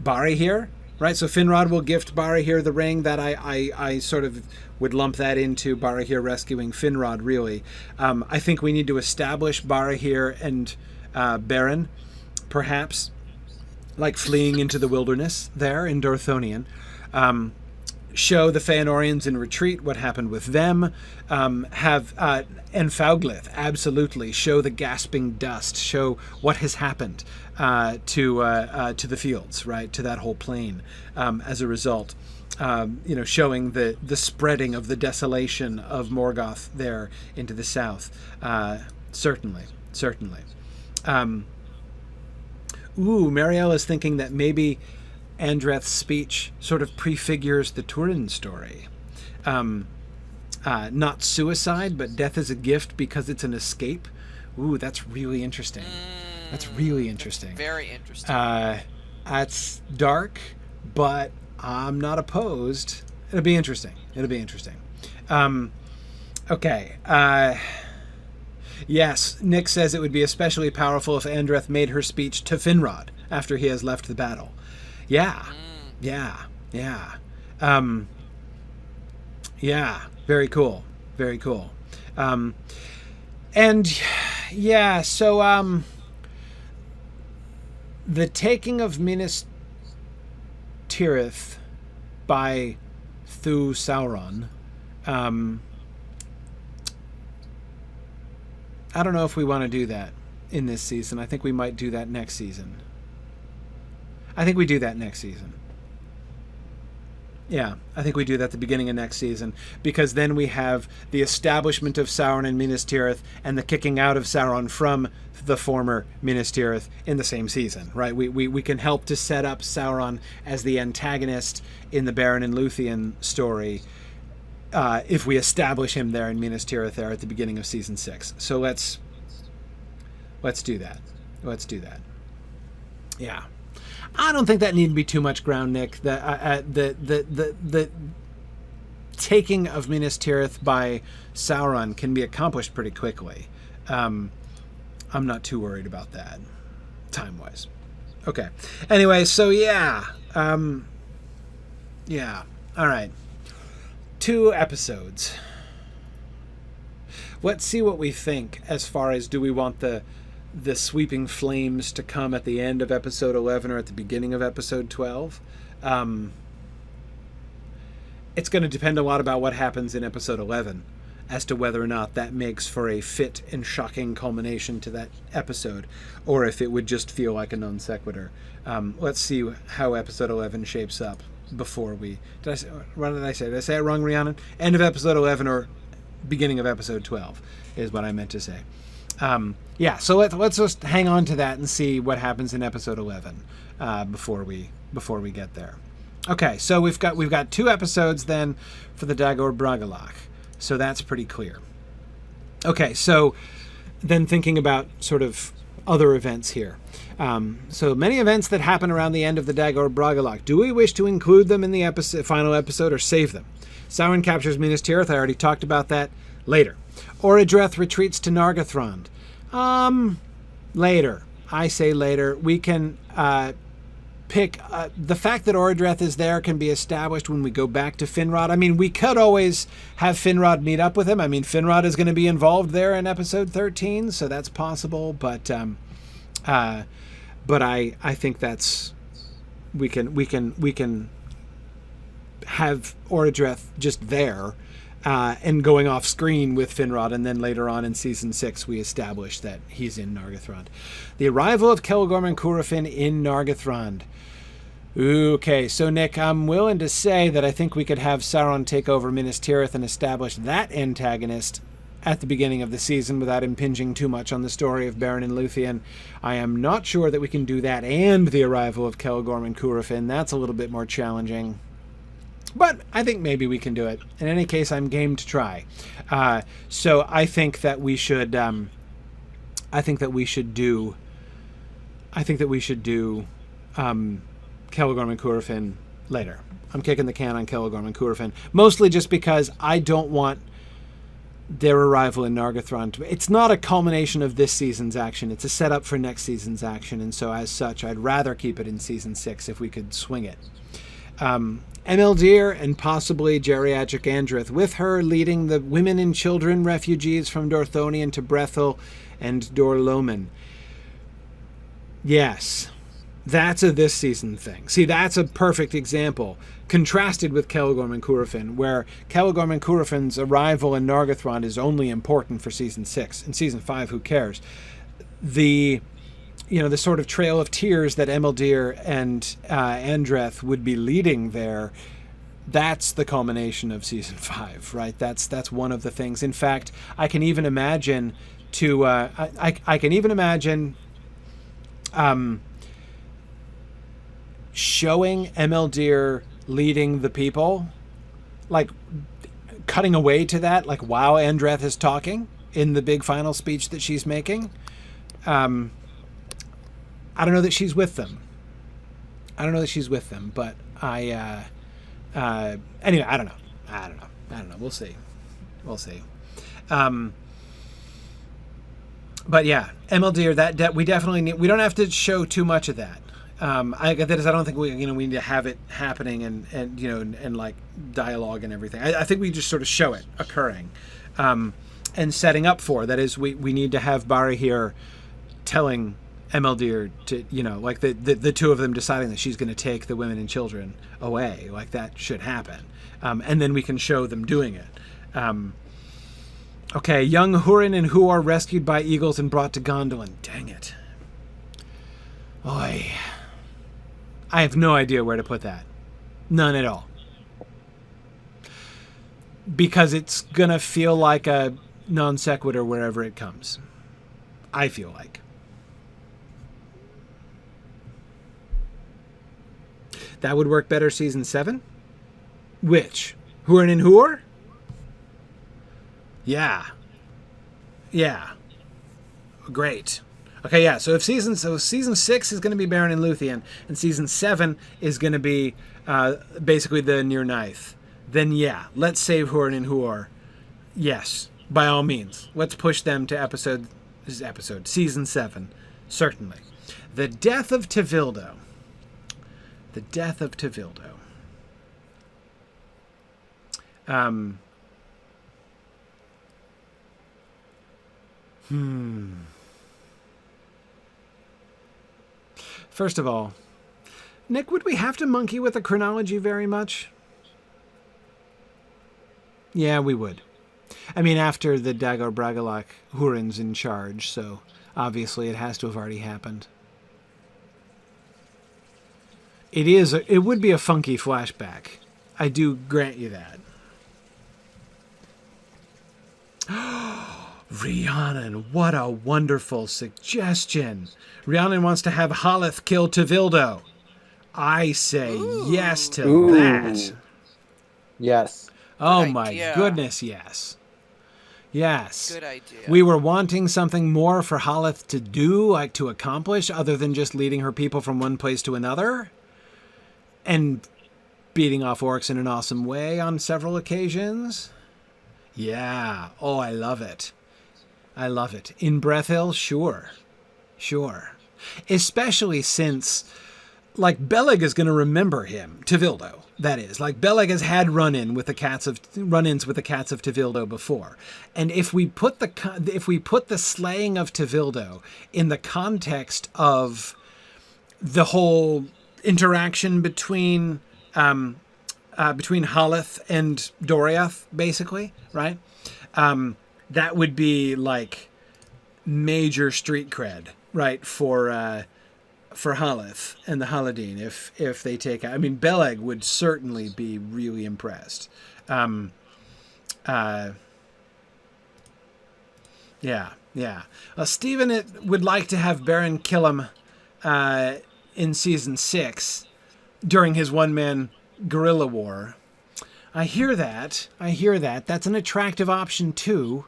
Barahir, right? So Finrod will gift Barahir the ring. That I sort of would lump that into Barahir rescuing Finrod, really. I think we need to establish Barahir and Beren, perhaps, like fleeing into the wilderness there in Dorthonion. Show the Feanorians in retreat, what happened with them. And Fauglith, absolutely. Show the gasping dust. Show what has happened to the fields, right? To that whole plain as a result. Showing the spreading of the desolation of Morgoth there into the south. Certainly. Marielle is thinking that maybe Andreth's speech sort of prefigures the Turin story. Not suicide, but death is a gift because it's an escape. Ooh, that's really interesting. That's really interesting. Very interesting. That's dark, but I'm not opposed. It'll be interesting. Okay. Yes, Nick says it would be especially powerful if Andreth made her speech to Finrod after he has left the battle. Yeah. Very cool. So the taking of Minas Tirith by through Sauron. I don't know if we want to do that in this season. I think we might do that next season. I think we do that next season. Yeah, I think we do that at the beginning of next season, because then we have the establishment of Sauron in Minas Tirith and the kicking out of Sauron from the former Minas Tirith in the same season, right? We can help to set up Sauron as the antagonist in the Beren and Luthien story if we establish him there in Minas Tirith there at the beginning of season 6. So let's do that. Let's do that. Yeah. I don't think that need to be too much ground, Nick. The taking of Minas Tirith by Sauron can be accomplished pretty quickly. I'm not too worried about that, time-wise. Okay. Anyway, so yeah. Yeah. All right. 2 episodes. Let's see what we think as far as, do we want the sweeping flames to come at the end of episode 11 or at the beginning of episode 12. It's going to depend a lot about what happens in episode 11 as to whether or not that makes for a fit and shocking culmination to that episode, or if it would just feel like a non sequitur. Let's see how episode 11 shapes up before we... What did I say? Did I say it wrong, Rhiannon? End of episode 11 or beginning of episode 12 is what I meant to say. Yeah, so let's just hang on to that and see what happens in episode 11 before we get there. Okay, so we've got 2 episodes then for the Dagor Bragollach, so that's pretty clear. Okay, so then thinking about sort of other events here. So many events that happen around the end of the Dagor Bragollach. Do we wish to include them in the final episode or save them? Sauron captures Minas Tirith. I already talked about that. Later. Orodreth retreats to Nargothrond. Later. I say later. We can pick... the fact that Orodreth is there can be established when we go back to Finrod. I mean, we could always have Finrod meet up with him. I mean, Finrod is going to be involved there in episode 13, so that's possible. But I think that's... We can have Orodreth just there and going off screen with Finrod, and then later on in season 6 we establish that he's in Nargothrond. The arrival of Celegorm and Curufin in Nargothrond. Okay, so Nick, I'm willing to say that I think we could have Sauron take over Minas Tirith and establish that antagonist at the beginning of the season without impinging too much on the story of Beren and Luthien. I am not sure that we can do that and the arrival of Celegorm and Curufin. That's a little bit more challenging. But I think maybe we can do it. In any case, I'm game to try. So I think that we should. I think that we should do Celegorm and Curufin later. I'm kicking the can on Celegorm and Curufin, mostly just because I don't want their arrival in Nargothrond. It's not a culmination of this season's action. It's a setup for next season's action, and so as such, I'd rather keep it in season 6 if we could swing it. Emeldir and possibly geriatric Andrith, with her leading the women and children refugees from Dorthonion to Brethil and Dorloman. Yes, that's a this season thing. See, that's a perfect example, contrasted with Celegorm and Curufin, where Celegorm and Curufin's arrival in Nargothrond is only important for season 6. In season 5, who cares? The sort of trail of tears that Emeldir and Andreth would be leading there, that's the culmination of season 5, right? That's one of the things. In fact, I can even imagine showing Emeldir leading the people, like cutting away to that, like while Andreth is talking in the big final speech that she's making. I don't know that she's with them. But anyway, I don't know. We'll see. But yeah, Emeldir, that we definitely need. We don't have to show too much of that. I don't think we need to have it happening and like dialogue and everything. I think we just sort of show it occurring, and setting up for that is we need to have Barahir telling Emeldir to, like the two of them deciding that she's going to take the women and children away. Like that should happen. And then we can show them doing it. Okay, young Hurin and Hu are rescued by eagles and brought to Gondolin. Dang it. Oy. I have no idea where to put that. None at all. Because it's going to feel like a non sequitur wherever it comes. I feel like. That would work better season 7? Which? Hurin and Hur? Yeah. Yeah. Great. Okay, yeah, so if season 6 is going to be Beren and Luthien, and season 7 is going to be basically the Near Ninth, then yeah, let's save Hurin and Hur. Yes, by all means. Let's push them to season 7. Certainly. The death of Tavildo. The death of Tavildo. First of all, Nick, would we have to monkey with the chronology very much? Yeah, we would. I mean, after the Dagor Bragollach, Hurin's in charge, so obviously it has to have already happened. It would be a funky flashback. I do grant you that. Rhiannon, what a wonderful suggestion. Rhiannon wants to have Haleth kill Tavildo. I say yes to that. Yes. Oh my goodness, yes. Yes. Good idea. We were wanting something more for Haleth to do, like to accomplish, other than just leading her people from one place to another. And beating off orcs in an awesome way on several occasions. Yeah. Oh, I love it. I love it. In Brethil, sure. Sure. Especially since, like, Beleg is going to remember him, Tavildo, that is. Like, Beleg has had run-ins with the cats of Tavildo before. And if we put the slaying of Tavildo in the context of the whole interaction between Haleth and Doriath, basically, right? That would be like major street cred, right, for Haleth and the Haladin if they take out. I mean, Beleg would certainly be really impressed. Yeah. Stephen would like to have Beren kill him in season 6 during his one-man guerrilla war. I hear that. That's an attractive option too.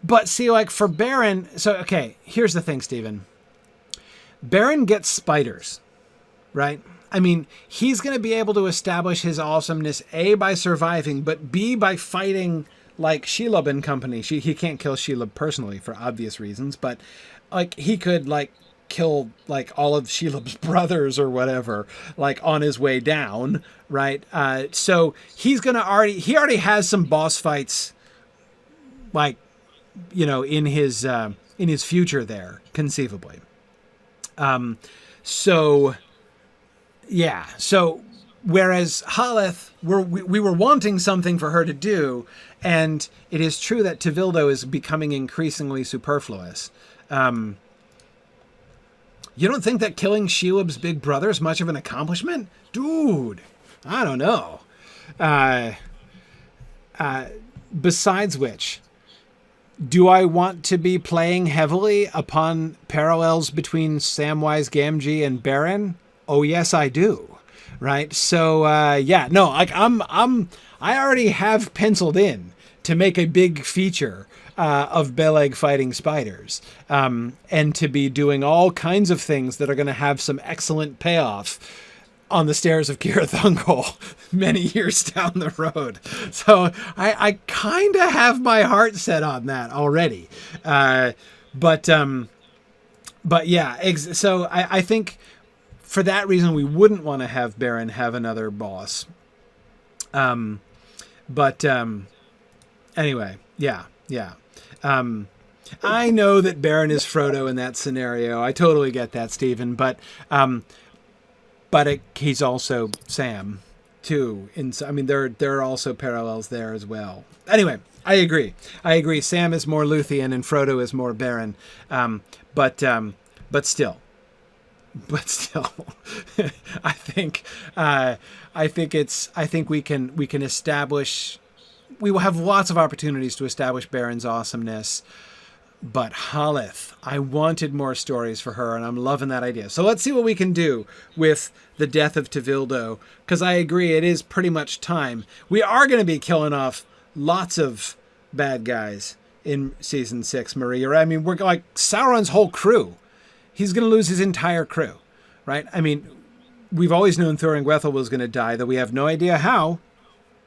But see, like for Beren, so okay, here's the thing, Stephen. Beren gets spiders, right? I mean, he's going to be able to establish his awesomeness, A, by surviving, but B, by fighting like Shelob and company. He can't kill Shelob personally for obvious reasons, but like he could like kill like all of Shelob's brothers or whatever, like on his way down, right? So he already has some boss fights, like, you know, in his future there, conceivably. So whereas Haleth, we were wanting something for her to do, and it is true that Tavildo is becoming increasingly superfluous. You don't think that killing Shelob's big brother is much of an accomplishment? Dude, I don't know. Besides which, do I want to be playing heavily upon parallels between Samwise Gamgee and Beren? Oh, yes, I do. Right? So, I already have penciled in to make a big feature of Beleg fighting spiders, and to be doing all kinds of things that are going to have some excellent payoff on the stairs of Cirith Ungol many years down the road. So I kind of have my heart set on that already. But yeah, so I think for that reason, we wouldn't want to have Beren have another boss. Anyway, yeah. I know that Beren is Frodo in that scenario. I totally get that, Stephen. But he's also Sam, too. I mean, there are also parallels there as well. Anyway, I agree. Sam is more Luthien and Frodo is more Beren. But still, I think we can establish. We will have lots of opportunities to establish Beren's awesomeness. But Haleth, I wanted more stories for her, and I'm loving that idea. So let's see what we can do with the death of Tavildo, because I agree, it is pretty much time. We are going to be killing off lots of bad guys in Season 6, Maria. I mean, we're like Sauron's whole crew. He's going to lose his entire crew, right? I mean, we've always known Thuringwethil was going to die, though we have no idea how.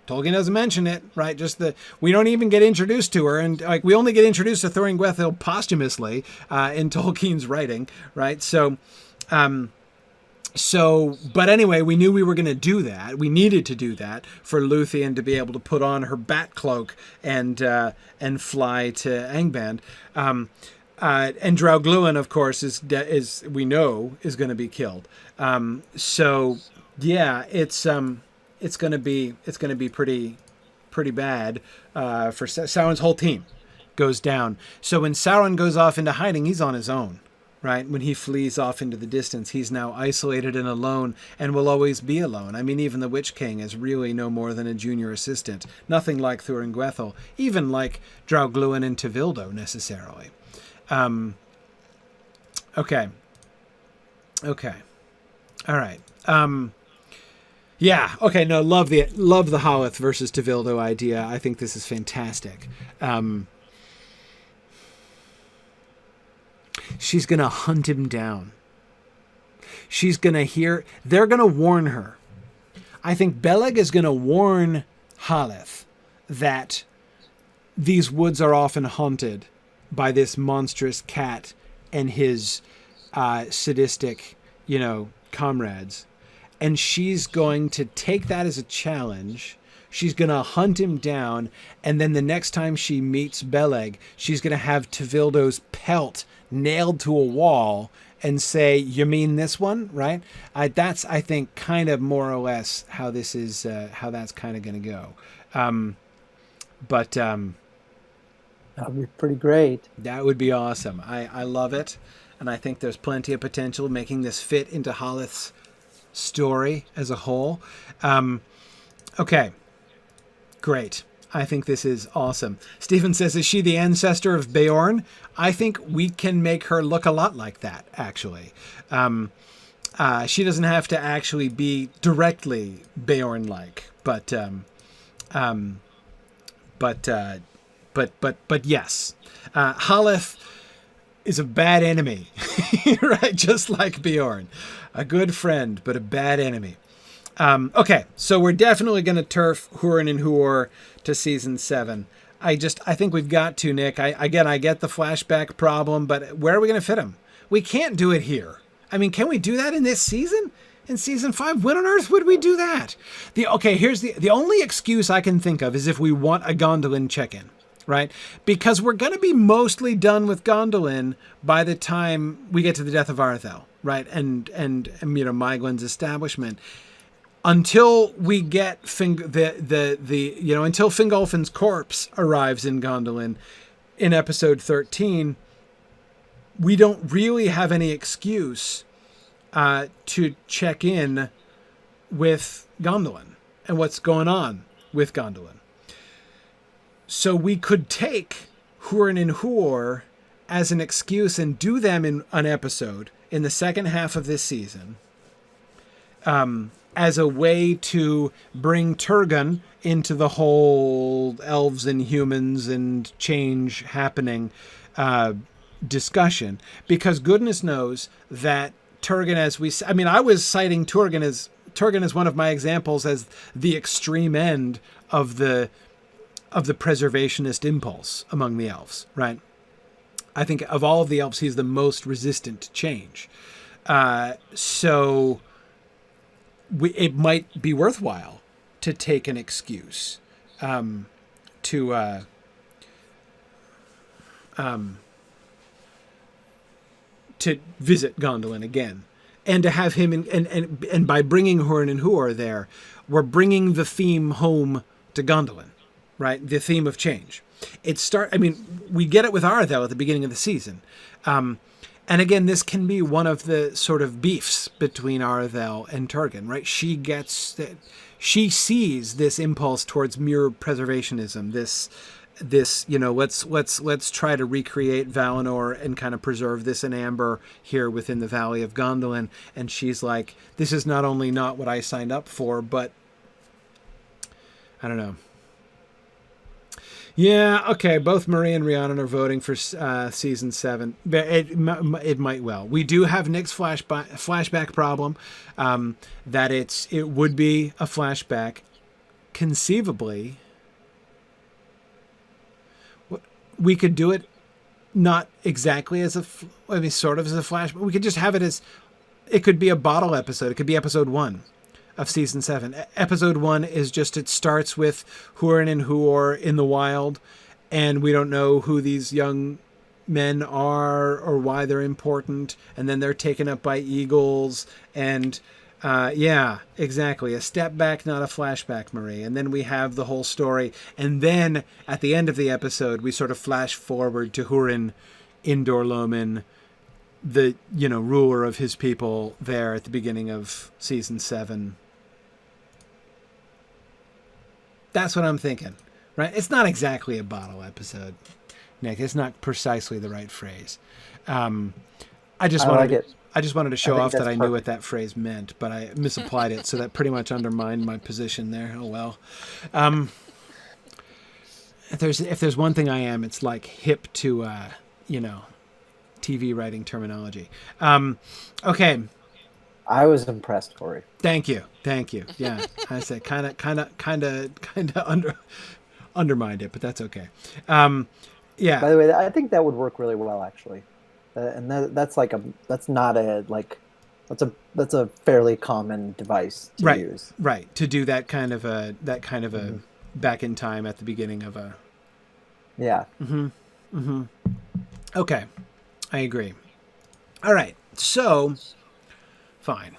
Tolkien doesn't mention it, right? We don't even get introduced to her, and like we only get introduced to Thuringwethil posthumously in Tolkien's writing, right? But anyway, we knew we were going to do that. We needed to do that for Luthien to be able to put on her bat cloak and fly to Angband. And Draugluin, of course, is we know is going to be killed. So yeah, it's going to be pretty bad for Sauron's whole team goes down. So when Sauron goes off into hiding, he's on his own, right? When he flees off into the distance, he's now isolated and alone and will always be alone. I mean, even the Witch King is really no more than a junior assistant. Nothing like Thuringwethil, even like Draugluin and Tavildo necessarily. Okay. All right. Yeah. Okay. No. Love the Haleth versus Tavildo idea. I think this is fantastic. She's gonna hunt him down. She's gonna hear. They're gonna warn her. I think Beleg is gonna warn Haleth that these woods are often haunted by this monstrous cat and his sadistic, comrades. And she's going to take that as a challenge. She's going to hunt him down. And then the next time she meets Beleg, she's going to have Tavildo's pelt nailed to a wall and say, "You mean this one?" Right? That's, I think, kind of more or less how this is, how that's kind of going to go. That would be pretty great. That would be awesome. I love it. And I think there's plenty of potential making this fit into Haleth's story as a whole. Okay, great. I think this is awesome. Stephen says, is she the ancestor of Bjorn? I think we can make her look a lot like that, actually. She doesn't have to actually be directly Bjorn-like, but yes. Haleth is a bad enemy, right? Just like Bjorn. A good friend, but a bad enemy. Okay, so we're definitely going to turf Hurin and Huor to Season 7. I think we've got to, Nick. I get the flashback problem, but where are we going to fit them? We can't do it here. I mean, can we do that in this season? In Season 5? When on earth would we do that? Here's the only excuse I can think of is if we want a Gondolin check-in. Right? Because we're going to be mostly done with Gondolin by the time we get to the death of Arthel, right? And Maeglin's establishment. Until we get until Fingolfin's corpse arrives in Gondolin in episode 13, we don't really have any excuse to check in with Gondolin and what's going on with Gondolin. So we could take Hurin and Huor as an excuse and do them in an episode in the second half of this season as a way to bring Turgon into the whole elves and humans and change happening discussion. Because goodness knows that Turgon, I was citing Turgon as one of my examples as the extreme end of the preservationist impulse among the elves, right? I think of all of the elves, he's the most resistant to change. So it might be worthwhile to take an excuse to to visit Gondolin again, and to have him and by bringing Hurin and Huor there, we're bringing the theme home to Gondolin, right? The theme of change. We get it with Aredhel at the beginning of the season. And again, this can be one of the sort of beefs between Aredhel and Turgon, right? She sees this impulse towards mere preservationism, this let's try to recreate Valinor and kind of preserve this in amber here within the Valley of Gondolin. And she's like, this is not only not what I signed up for, but I don't know. Yeah, okay, both Marie and Rhiannon are voting for season 7. It might well. We do have Nick's flashback problem, that it would be a flashback. Conceivably, we could do it not exactly as sort of as a flashback. We could just have it as, it could be a bottle episode. It could be episode 1 of season 7. Episode 1 is just, it starts with Hurin and Huor in the wild, and we don't know who these young men are or why they're important, and then they're taken up by eagles, and yeah, exactly, a step back, not a flashback, Marie. And then we have the whole story, and then at the end of the episode we sort of flash forward to Hurin in Dor-lómin, the ruler of his people there at the beginning of season 7. That's what I'm thinking, right? It's not exactly a bottle episode, Nick. It's not precisely the right phrase. I just wanted to show off that I knew what that phrase meant, but I misapplied it, so that pretty much undermined my position there. Oh well. If there's one thing I am, it's like hip to TV writing terminology. Okay. I was impressed, Corey. Thank you. Yeah, I said kind of undermined it, but that's okay. Yeah. By the way, I think that would work really well, actually, and that's a fairly common device to use. Right. To do that kind of a back in time at the beginning of a. Yeah. Okay, I agree. All right, so fine.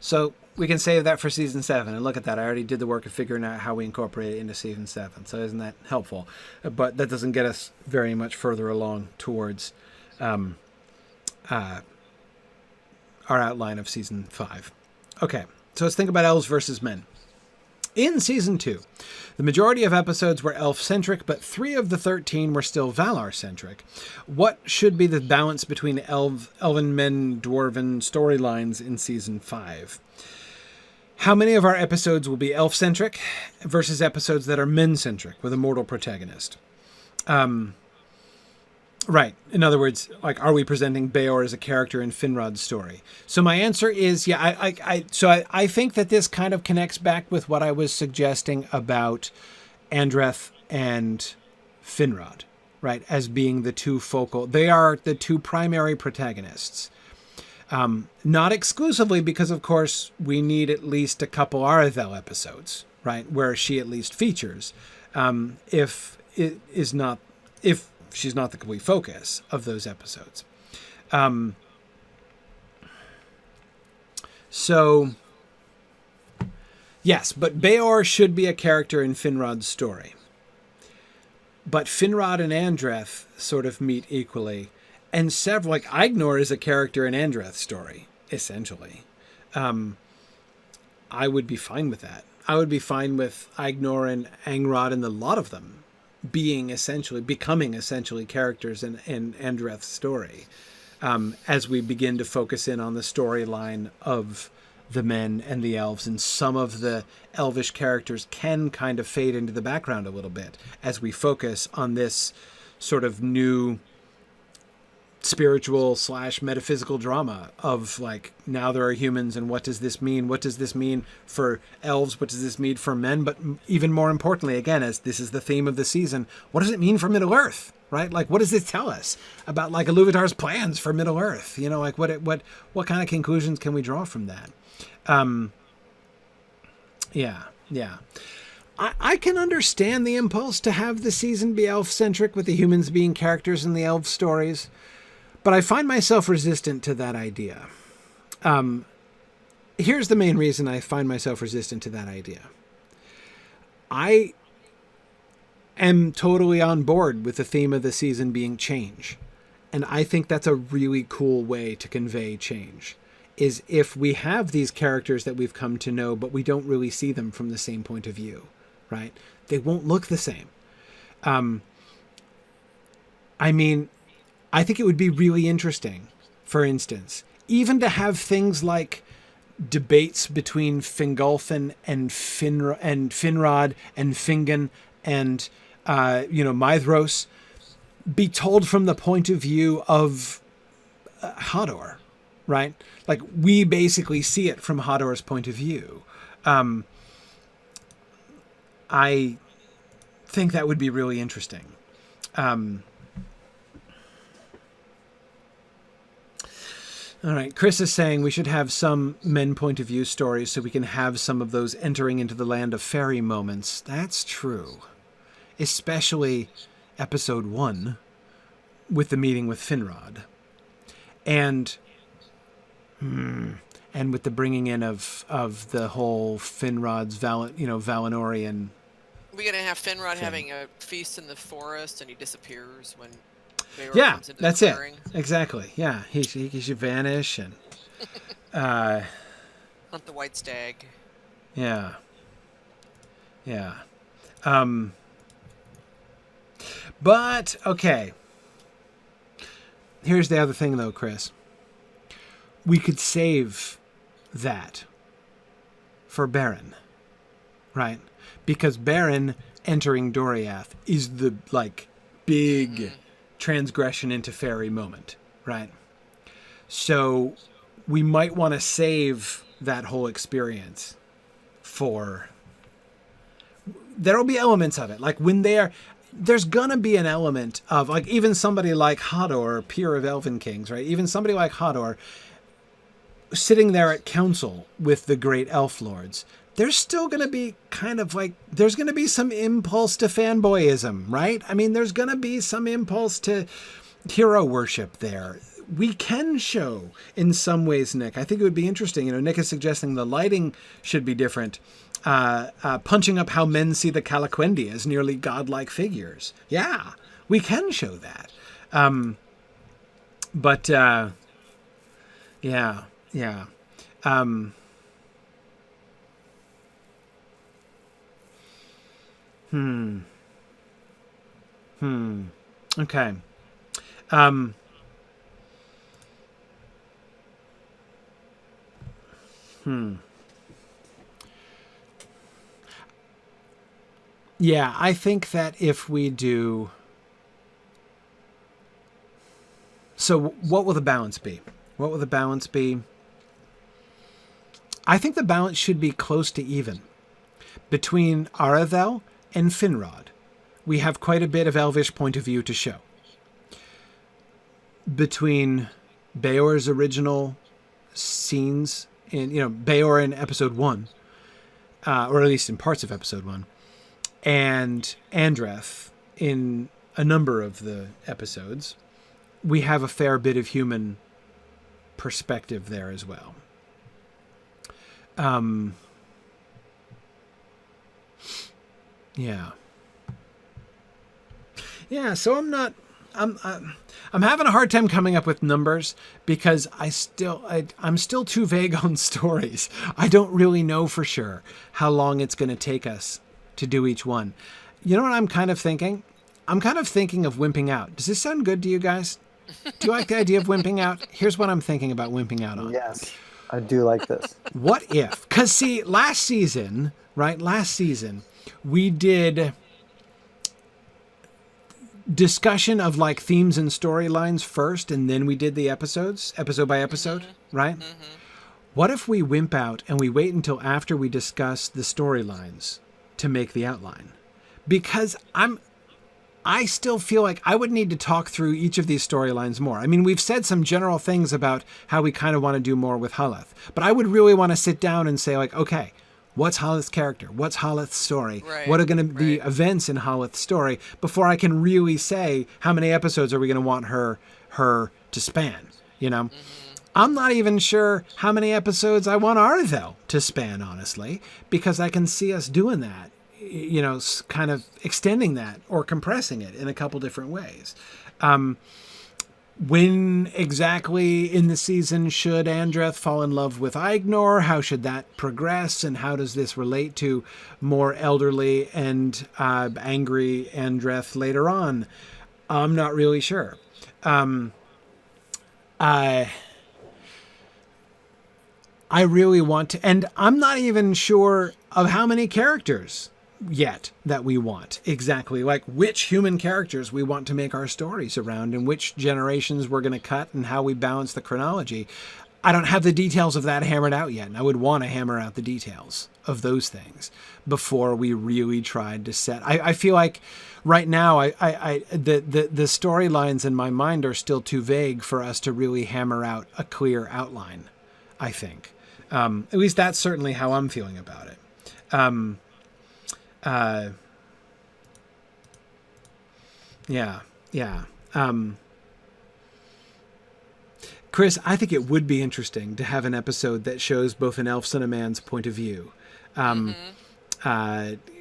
So we can save that for season 7. And look at that. I already did the work of figuring out how we incorporate it into season 7. So isn't that helpful? But that doesn't get us very much further along towards our outline of season 5. Okay, so let's think about elves versus men. In season 2, the majority of episodes were elf-centric, but 3 of the 13 were still Valar-centric. What should be the balance between elven men, dwarven storylines in season 5? How many of our episodes will be elf-centric versus episodes that are men-centric with a mortal protagonist? Right. In other words, like, are we presenting Beor as a character in Finrod's story? So my answer is, yeah, I think that this kind of connects back with what I was suggesting about Andreth and Finrod, right? As being the two they are the two primary protagonists. Not exclusively, because of course we need at least a couple Aredhel episodes, right? Where she at least features. If she's not the complete focus of those episodes. So, yes, but Beor should be a character in Finrod's story. But Finrod and Andreth sort of meet equally. And several, like Aignor is a character in Andreth's story, essentially. I would be fine with that. I would be fine with Aignor and Angrod and the lot of them becoming essentially characters in Andreth's story, as we begin to focus in on the storyline of the men and the elves, and some of the elvish characters can kind of fade into the background a little bit as we focus on this sort of new spiritual / metaphysical drama of, like, now there are humans, and what does this mean? What does this mean for elves? What does this mean for men? But even more importantly, again, as this is the theme of the season, what does it mean for Middle-earth, right? Like, what does this tell us about, like, Iluvatar's plans for Middle-earth? You know, like, what kind of conclusions can we draw from that? Yeah. I can understand the impulse to have the season be elf-centric with the humans being characters in the elf stories. But I find myself resistant to that idea. Here's the main reason I find myself resistant to that idea. I am totally on board with the theme of the season being change. And I think that's a really cool way to convey change, is if we have these characters that we've come to know, but we don't really see them from the same point of view, right? They won't look the same. I mean, I think it would be really interesting, for instance, even to have things like debates between Fingolfin and Finrod and Fingon and, Maedhros be told from the point of view of Hodor, right? Like, we basically see it from Hodor's point of view. I think that would be really interesting. All right, Chris is saying we should have some men point of view stories so we can have some of those entering into the land of fairy moments. That's true. Especially episode 1 with the meeting with Finrod. And with the bringing in of the whole Finrod's Valinorian. We're going to have Finrod having a feast in the forest and he disappears when Beor comes into that's the clearing. it. Exactly. Yeah, he should vanish and hunt the white stag. Yeah. Yeah. But okay. Here's the other thing though, Chris. We could save that for Beren, right? Because Beren entering Doriath is the big transgression into fairy moment, right? So we might want to save that whole experience for... There'll be elements of it. Like when there's gonna be an element of even somebody like Hodor, peer of Elven Kings, right? Even somebody like Hodor sitting there at council with the great elf lords, there's still going to be there's going to be some impulse to fanboyism, right? I mean, there's going to be some impulse to hero worship there. We can show in some ways, Nick. I think it would be interesting. Nick is suggesting the lighting should be different. Punching up how men see the Calaquendi as nearly godlike figures. Yeah, we can show that. Yeah. Okay. Yeah, I think that if we do... So what will the balance be? What will the balance be? I think the balance should be close to even. Between Arathel and Finrod, we have quite a bit of elvish point of view to show. Between Beor's original scenes in, Beor in episode 1, or at least in parts of episode 1, and Andreth in a number of the episodes, we have a fair bit of human perspective there as well. Yeah, so I'm having a hard time coming up with numbers because I'm still too vague on stories. I don't really know for sure how long it's going to take us to do each one. You know what I'm kind of thinking? I'm kind of thinking of wimping out. Does this sound good to you guys? Do you like the idea of wimping out? Here's what I'm thinking about wimping out on. Yes, I do like this. What if? Because see, last season, we did discussion of themes and storylines first, and then we did the episode by episode, right? Mm-hmm. What if we wimp out and we wait until after we discuss the storylines to make the outline? Because I still feel like I would need to talk through each of these storylines more. I mean, we've said some general things about how we kind of want to do more with Haleth, but I would really want to sit down and say okay, what's Haleth's character? What's Haleth's story? Right, what are going to be events in Haleth's story before I can really say how many episodes are we going to want her to span, you know? I'm not even sure how many episodes I want Arthel to span, honestly, because I can see us doing that, you know, kind of extending that or compressing it in a couple different ways. When exactly in the season should Andreth fall in love with Aignor? How should that progress? And how does this relate to more elderly and angry Andreth later on? I'm not really sure. I really want to, and I'm not even sure of how many characters yet that we want exactly, like which human characters we want to make our stories around and which generations we're going to cut and how we balance the chronology. I don't have the details of that hammered out yet, and I would want to hammer out the details of those things before we really tried to set. I feel like right now the storylines in my mind are still too vague for us to really hammer out a clear outline, I think. At least that's certainly how I'm feeling about it. Chris, I think it would be interesting to have an episode that shows both an elf's and a man's point of view.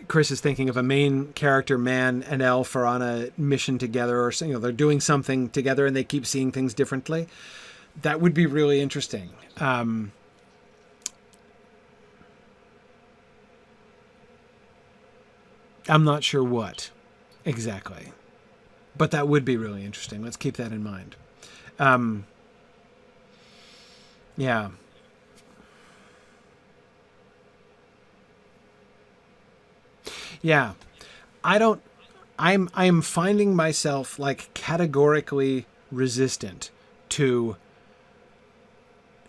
Chris is thinking of a main character, man and elf, are on a mission together, or you know, they're doing something together and they keep seeing things differently. That would be really interesting. I'm not sure what exactly, but that would be really interesting. Let's keep that in mind. Yeah. I'm finding myself like categorically resistant to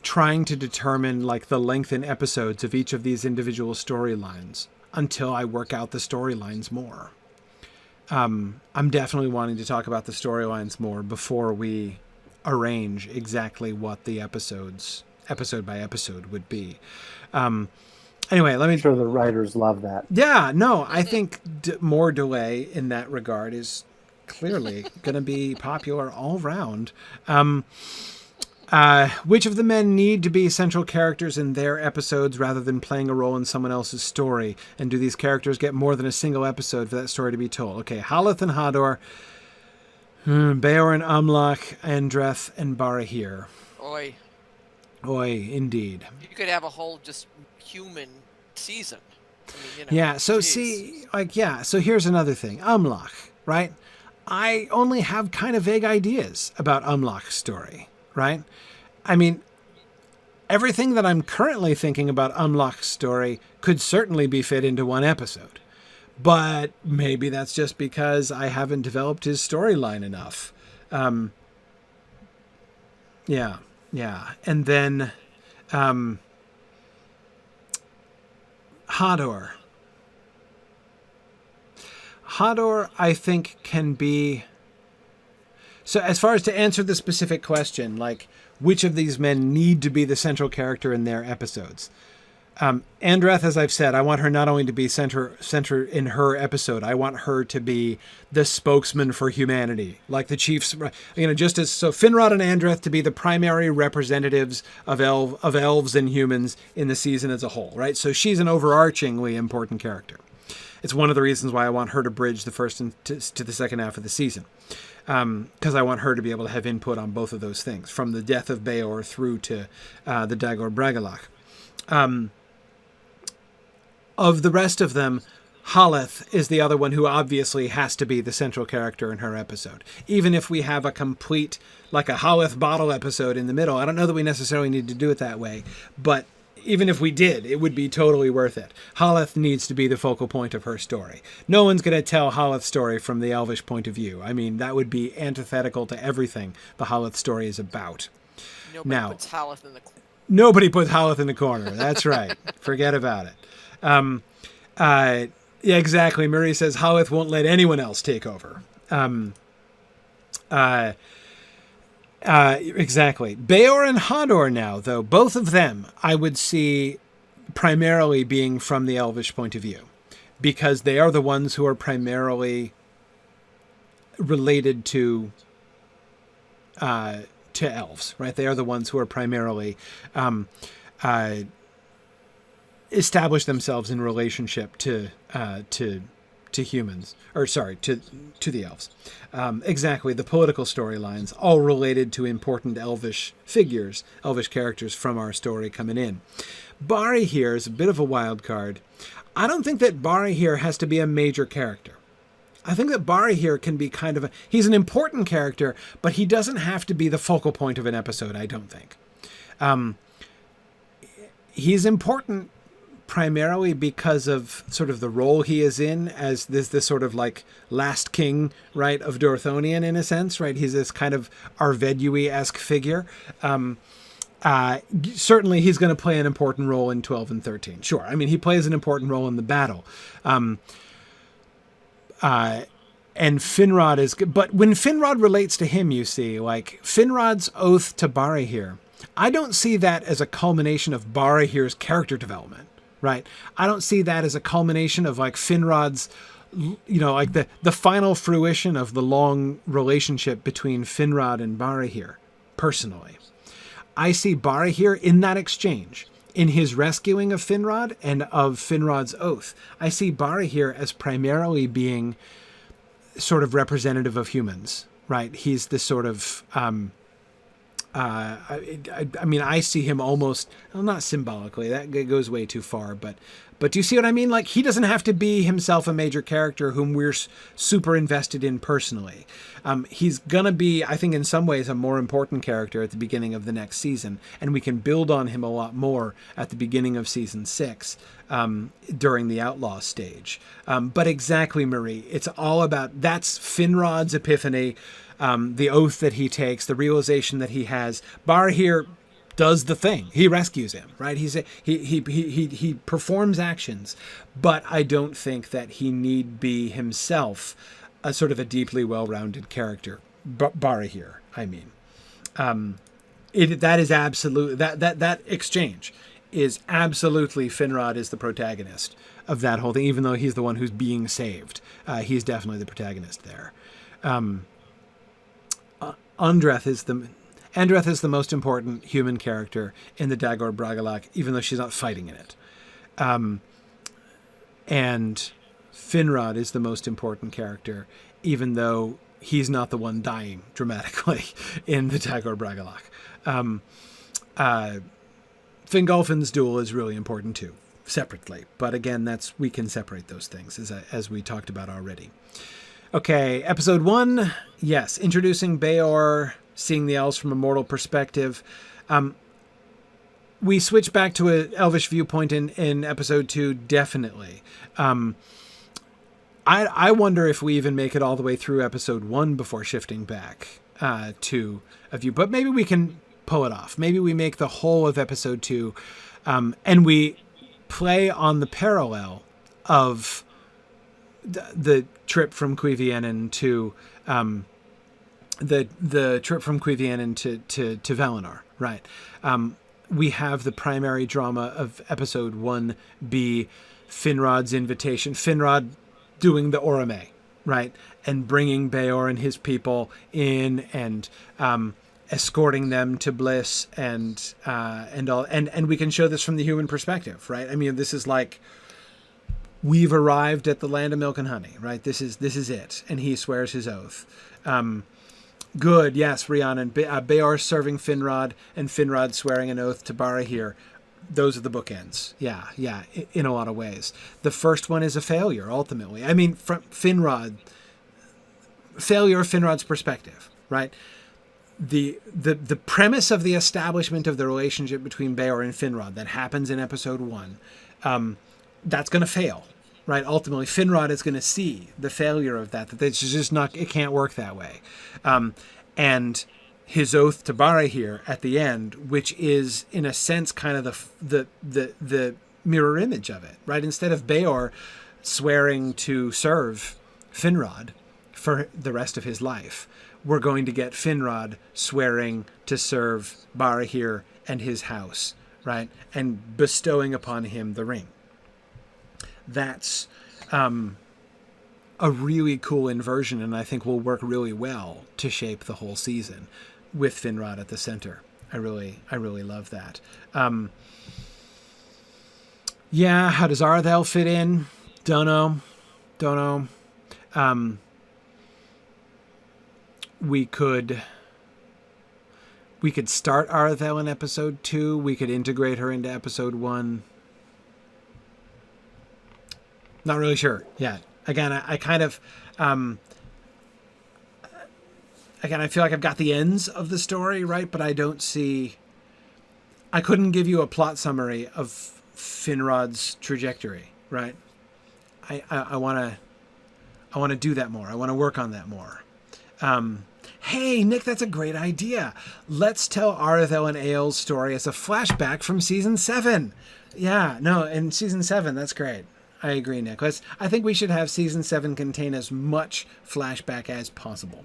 trying to determine like the length in episodes of each of these individual storylines until I work out the storylines more. I'm definitely wanting to talk about the storylines more before we arrange exactly what the episodes, episode by episode, would be. Anyway, let me... I'm sure the writers love that. Yeah, no, I think more delay in that regard is clearly going to be popular all around. Which of the men need to be central characters in their episodes rather than playing a role in someone else's story? And do these characters get more than a single episode for that story to be told? Okay, Haleth and Hador, Bjorn, Amlach, Andreth, and Barahir. Oi. Oi, indeed. You could have a whole just human season. I mean, you know, yeah, so geez. see, like, yeah, so here's another thing. Amlach, right? I only have kind of vague ideas about Amlach's story, right? I mean, everything that I'm currently thinking about Amlach's story could certainly be fit into one episode. But maybe that's just because I haven't developed his storyline enough. Yeah. And then Hador. Hador, I think, can be... So as far as to answer the specific question, like, which of these men need to be the central character in their episodes? Andreth, as I've said, I want her not only to be center in her episode, I want her to be the spokesman for humanity, like the chiefs, you know, just as, so Finrod and Andreth to be the primary representatives of elves and humans in the season as a whole, right? So she's an overarchingly important character. It's one of the reasons why I want her to bridge the first to the second half of the season. Because I want her to be able to have input on both of those things, from the death of Beor through to the Dagor Bragollach. Of the rest of them, Haleth is the other one who obviously has to be the central character in her episode. Even if we have a complete, like a Haleth bottle episode in the middle, I don't know that we necessarily need to do it that way, but even if we did, it would be totally worth it. Haleth needs to be the focal point of her story. No one's going to tell Haleth's story from the Elvish point of view. I mean, that would be antithetical to everything the Haleth story is about. Nobody puts Haleth in the corner. Nobody puts Haleth in the corner. That's right. Forget about it. Yeah, exactly. Murray says Haleth won't let anyone else take over. Exactly. Beor and Hador now, though, both of them I would see primarily being from the Elvish point of view, because they are the ones who are primarily related to elves, right? They are the ones who are primarily establish themselves in relationship to humans, or sorry, to the elves. Exactly, the political storylines, all related to important elvish figures, elvish characters from our story coming in. Bari here is a bit of a wild card. I don't think that Bari here has to be a major character. I think that Bari here can be kind of he's an important character, but he doesn't have to be the focal point of an episode, I don't think. He's important primarily because of sort of the role he is in as this sort of like last king, right, of Dorthonion in a sense, right? He's this kind of Arvedui-esque figure. Certainly he's going to play an important role in 12 and 13. Sure. I mean, he plays an important role in the battle. And Finrod is, but when Finrod relates to him, you see, like Finrod's oath to Barahir, I don't see that as a culmination of Barahir's character development, right? I don't see that as a culmination of like Finrod's, like the final fruition of the long relationship between Finrod and Barahir, personally. I see Barahir in that exchange, in his rescuing of Finrod and of Finrod's oath. I see Barahir as primarily being sort of representative of humans, right? He's this sort of, I mean, I see him almost, well, not symbolically, that goes way too far, but do you see what I mean? Like, he doesn't have to be himself a major character whom we're super invested in personally. He's gonna be, I think, in some ways, a more important character at the beginning of the next season, and we can build on him a lot more at the beginning of season 6, during the Outlaw stage. But exactly, Marie, it's all about, that's Finrod's epiphany, the oath that he takes, the realization that he has. Barahir does the thing. He rescues him, right? He performs actions, but I don't think that he need be himself a sort of a deeply well-rounded character. Barahir, I mean, that is absolute. That exchange is absolutely Finrod is the protagonist of that whole thing, even though he's the one who's being saved. He's definitely the protagonist there. Andreth is the most important human character in the Dagor Bragollach, even though she's not fighting in it. And Finrod is the most important character, even though he's not the one dying dramatically in the Dagor Bragollach. Fingolfin's duel is really important too, separately. But again, we can separate those things, as we talked about already. Okay, episode 1, yes, introducing Beor, seeing the elves from a mortal perspective. We switch back to an elvish viewpoint in episode 2, definitely. I wonder if we even make it all the way through episode 1 before shifting back to a view. But maybe we can pull it off. Maybe we make the whole of episode 2, and we play on the parallel of the trip from Cuiviénen to the trip from Cuiviénen to Valinor, right? We have the primary drama of episode 1 be Finrod's invitation, Finrod doing the Orome, right, and bringing Beor and his people in and escorting them to bliss and all, and we can show this from the human perspective, right? I mean, this is like, we've arrived at the land of milk and honey, right? This is it. And he swears his oath. Good, yes, Rhiannon. Beor serving Finrod and Finrod swearing an oath to Barahir. Those are the bookends. Yeah, in a lot of ways. The first one is a failure, ultimately. I mean, from failure of Finrod's perspective, right? The premise of the establishment of the relationship between Beor and Finrod that happens in episode 1, that's going to fail. Right, ultimately, Finrod is going to see the failure of that it's just not, it can't work that way. And his oath to Barahir at the end, which is, in a sense, kind of the mirror image of it, right? Instead of Beor swearing to serve Finrod for the rest of his life, we're going to get Finrod swearing to serve Barahir and his house, right? And bestowing upon him the ring. That's a really cool inversion, and I think will work really well to shape the whole season. with Finrod at the center. I really love that. Yeah, how does Arthel fit in? Don't know. We could start Arthel in episode 2. We could integrate her into episode 1. Not really sure yet. Again, I kind of... again, I feel like I've got the ends of the story, right? But I don't see... I couldn't give you a plot summary of Finrod's trajectory, right? I want to do that more. I want to work on that more. Hey, Nick, that's a great idea. Let's tell Arthel and Eowl's story as a flashback from season 7. Yeah, no, in season 7, that's great. I agree, Nick. I think we should have season 7 contain as much flashback as possible.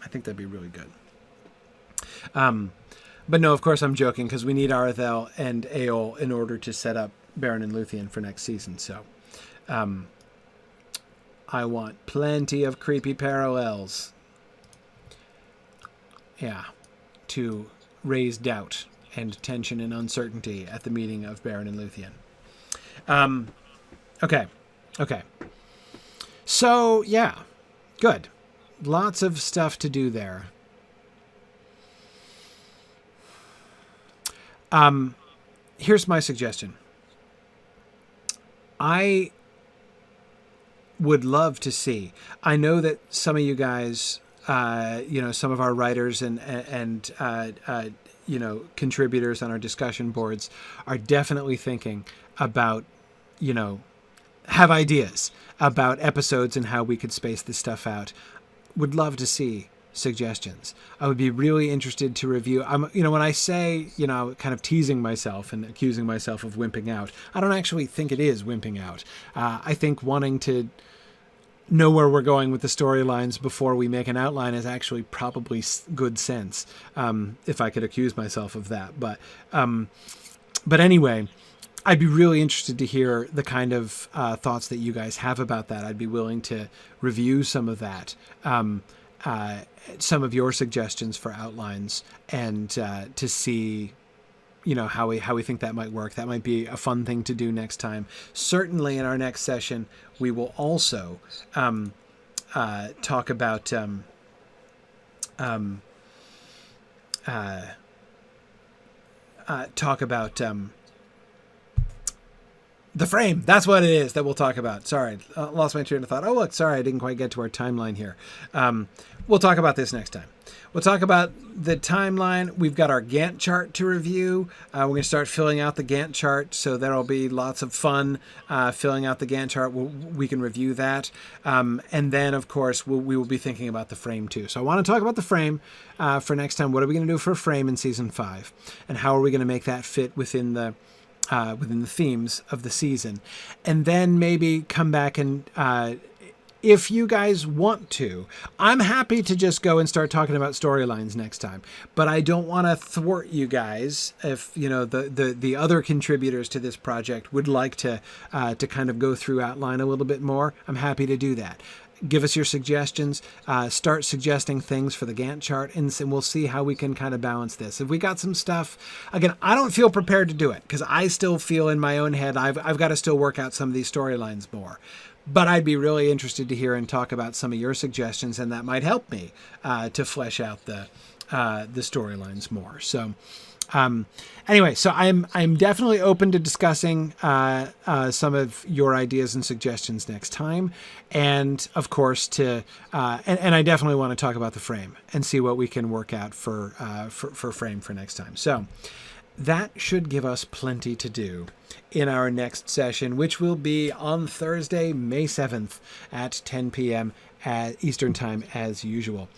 I think that'd be really good. But no, of course I'm joking, because we need Arthel and Eowl in order to set up Beren and Luthien for next season. So I want plenty of creepy parallels. Yeah, to raise doubt and tension and uncertainty at the meeting of Beren and Luthien. Okay. So, yeah, good. Lots of stuff to do there. Here's my suggestion. I would love to see. I know that some of you guys, some of our writers and contributors on our discussion boards are definitely thinking about, have ideas about episodes and how we could space this stuff out. Would love to see suggestions. I would be really interested to review. When I say, kind of teasing myself and accusing myself of wimping out, I don't actually think it is wimping out. I think wanting to know where we're going with the storylines before we make an outline is actually probably good sense, if I could accuse myself of that. But anyway, I'd be really interested to hear the kind of thoughts that you guys have about that. I'd be willing to review some of that, some of your suggestions for outlines, and to see, how we think that might work. That might be a fun thing to do next time. Certainly in our next session, we will also talk about the frame. That's what it is that we'll talk about. Sorry, lost my train of thought. Oh, look, sorry, I didn't quite get to our timeline here. We'll talk about this next time. We'll talk about the timeline. We've got our Gantt chart to review. We're going to start filling out the Gantt chart, so that'll be lots of fun filling out the Gantt chart. We can review that. And then, of course, we will be thinking about the frame, too. So I want to talk about the frame for next time. What are we going to do for a frame in Season 5? And how are we going to make that fit within the themes of the season? And then maybe come back and... if you guys want to, I'm happy to just go and start talking about storylines next time, but I don't want to thwart you guys. If the other contributors to this project would like to kind of go through outline a little bit more, I'm happy to do that. Give us your suggestions, start suggesting things for the Gantt chart, and we'll see how we can kind of balance this. If we got some stuff, again, I don't feel prepared to do it because I still feel in my own head I've got to still work out some of these storylines more. But I'd be really interested to hear and talk about some of your suggestions, and that might help me to flesh out the storylines more. So anyway, so I'm definitely open to discussing some of your ideas and suggestions next time, and of course and I definitely want to talk about the frame and see what we can work out for frame for next time. So that should give us plenty to do in our next session, which will be on Thursday, May 7th at 10 p.m. at Eastern Time as usual.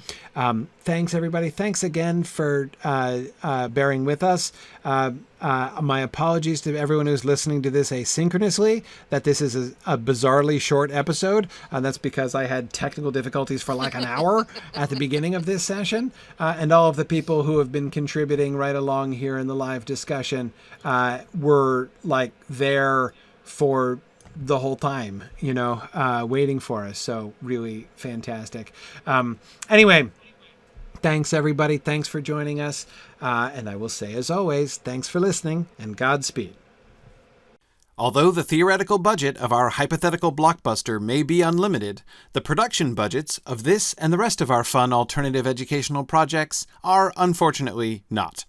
Thanks, everybody. Thanks again for bearing with us. My apologies to everyone who's listening to this asynchronously, that this is a bizarrely short episode. That's because I had technical difficulties for like an hour at the beginning of this session. And all of the people who have been contributing right along here in the live discussion were like there for the whole time, waiting for us. So really fantastic. Anyway, Thanks, everybody. Thanks for joining us. And I will say, as always, thanks for listening, and Godspeed. Although the theoretical budget of our hypothetical blockbuster may be unlimited, the production budgets of this and the rest of our fun alternative educational projects are unfortunately not.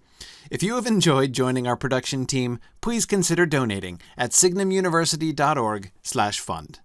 If you have enjoyed joining our production team, please consider donating at signumuniversity.org/fund.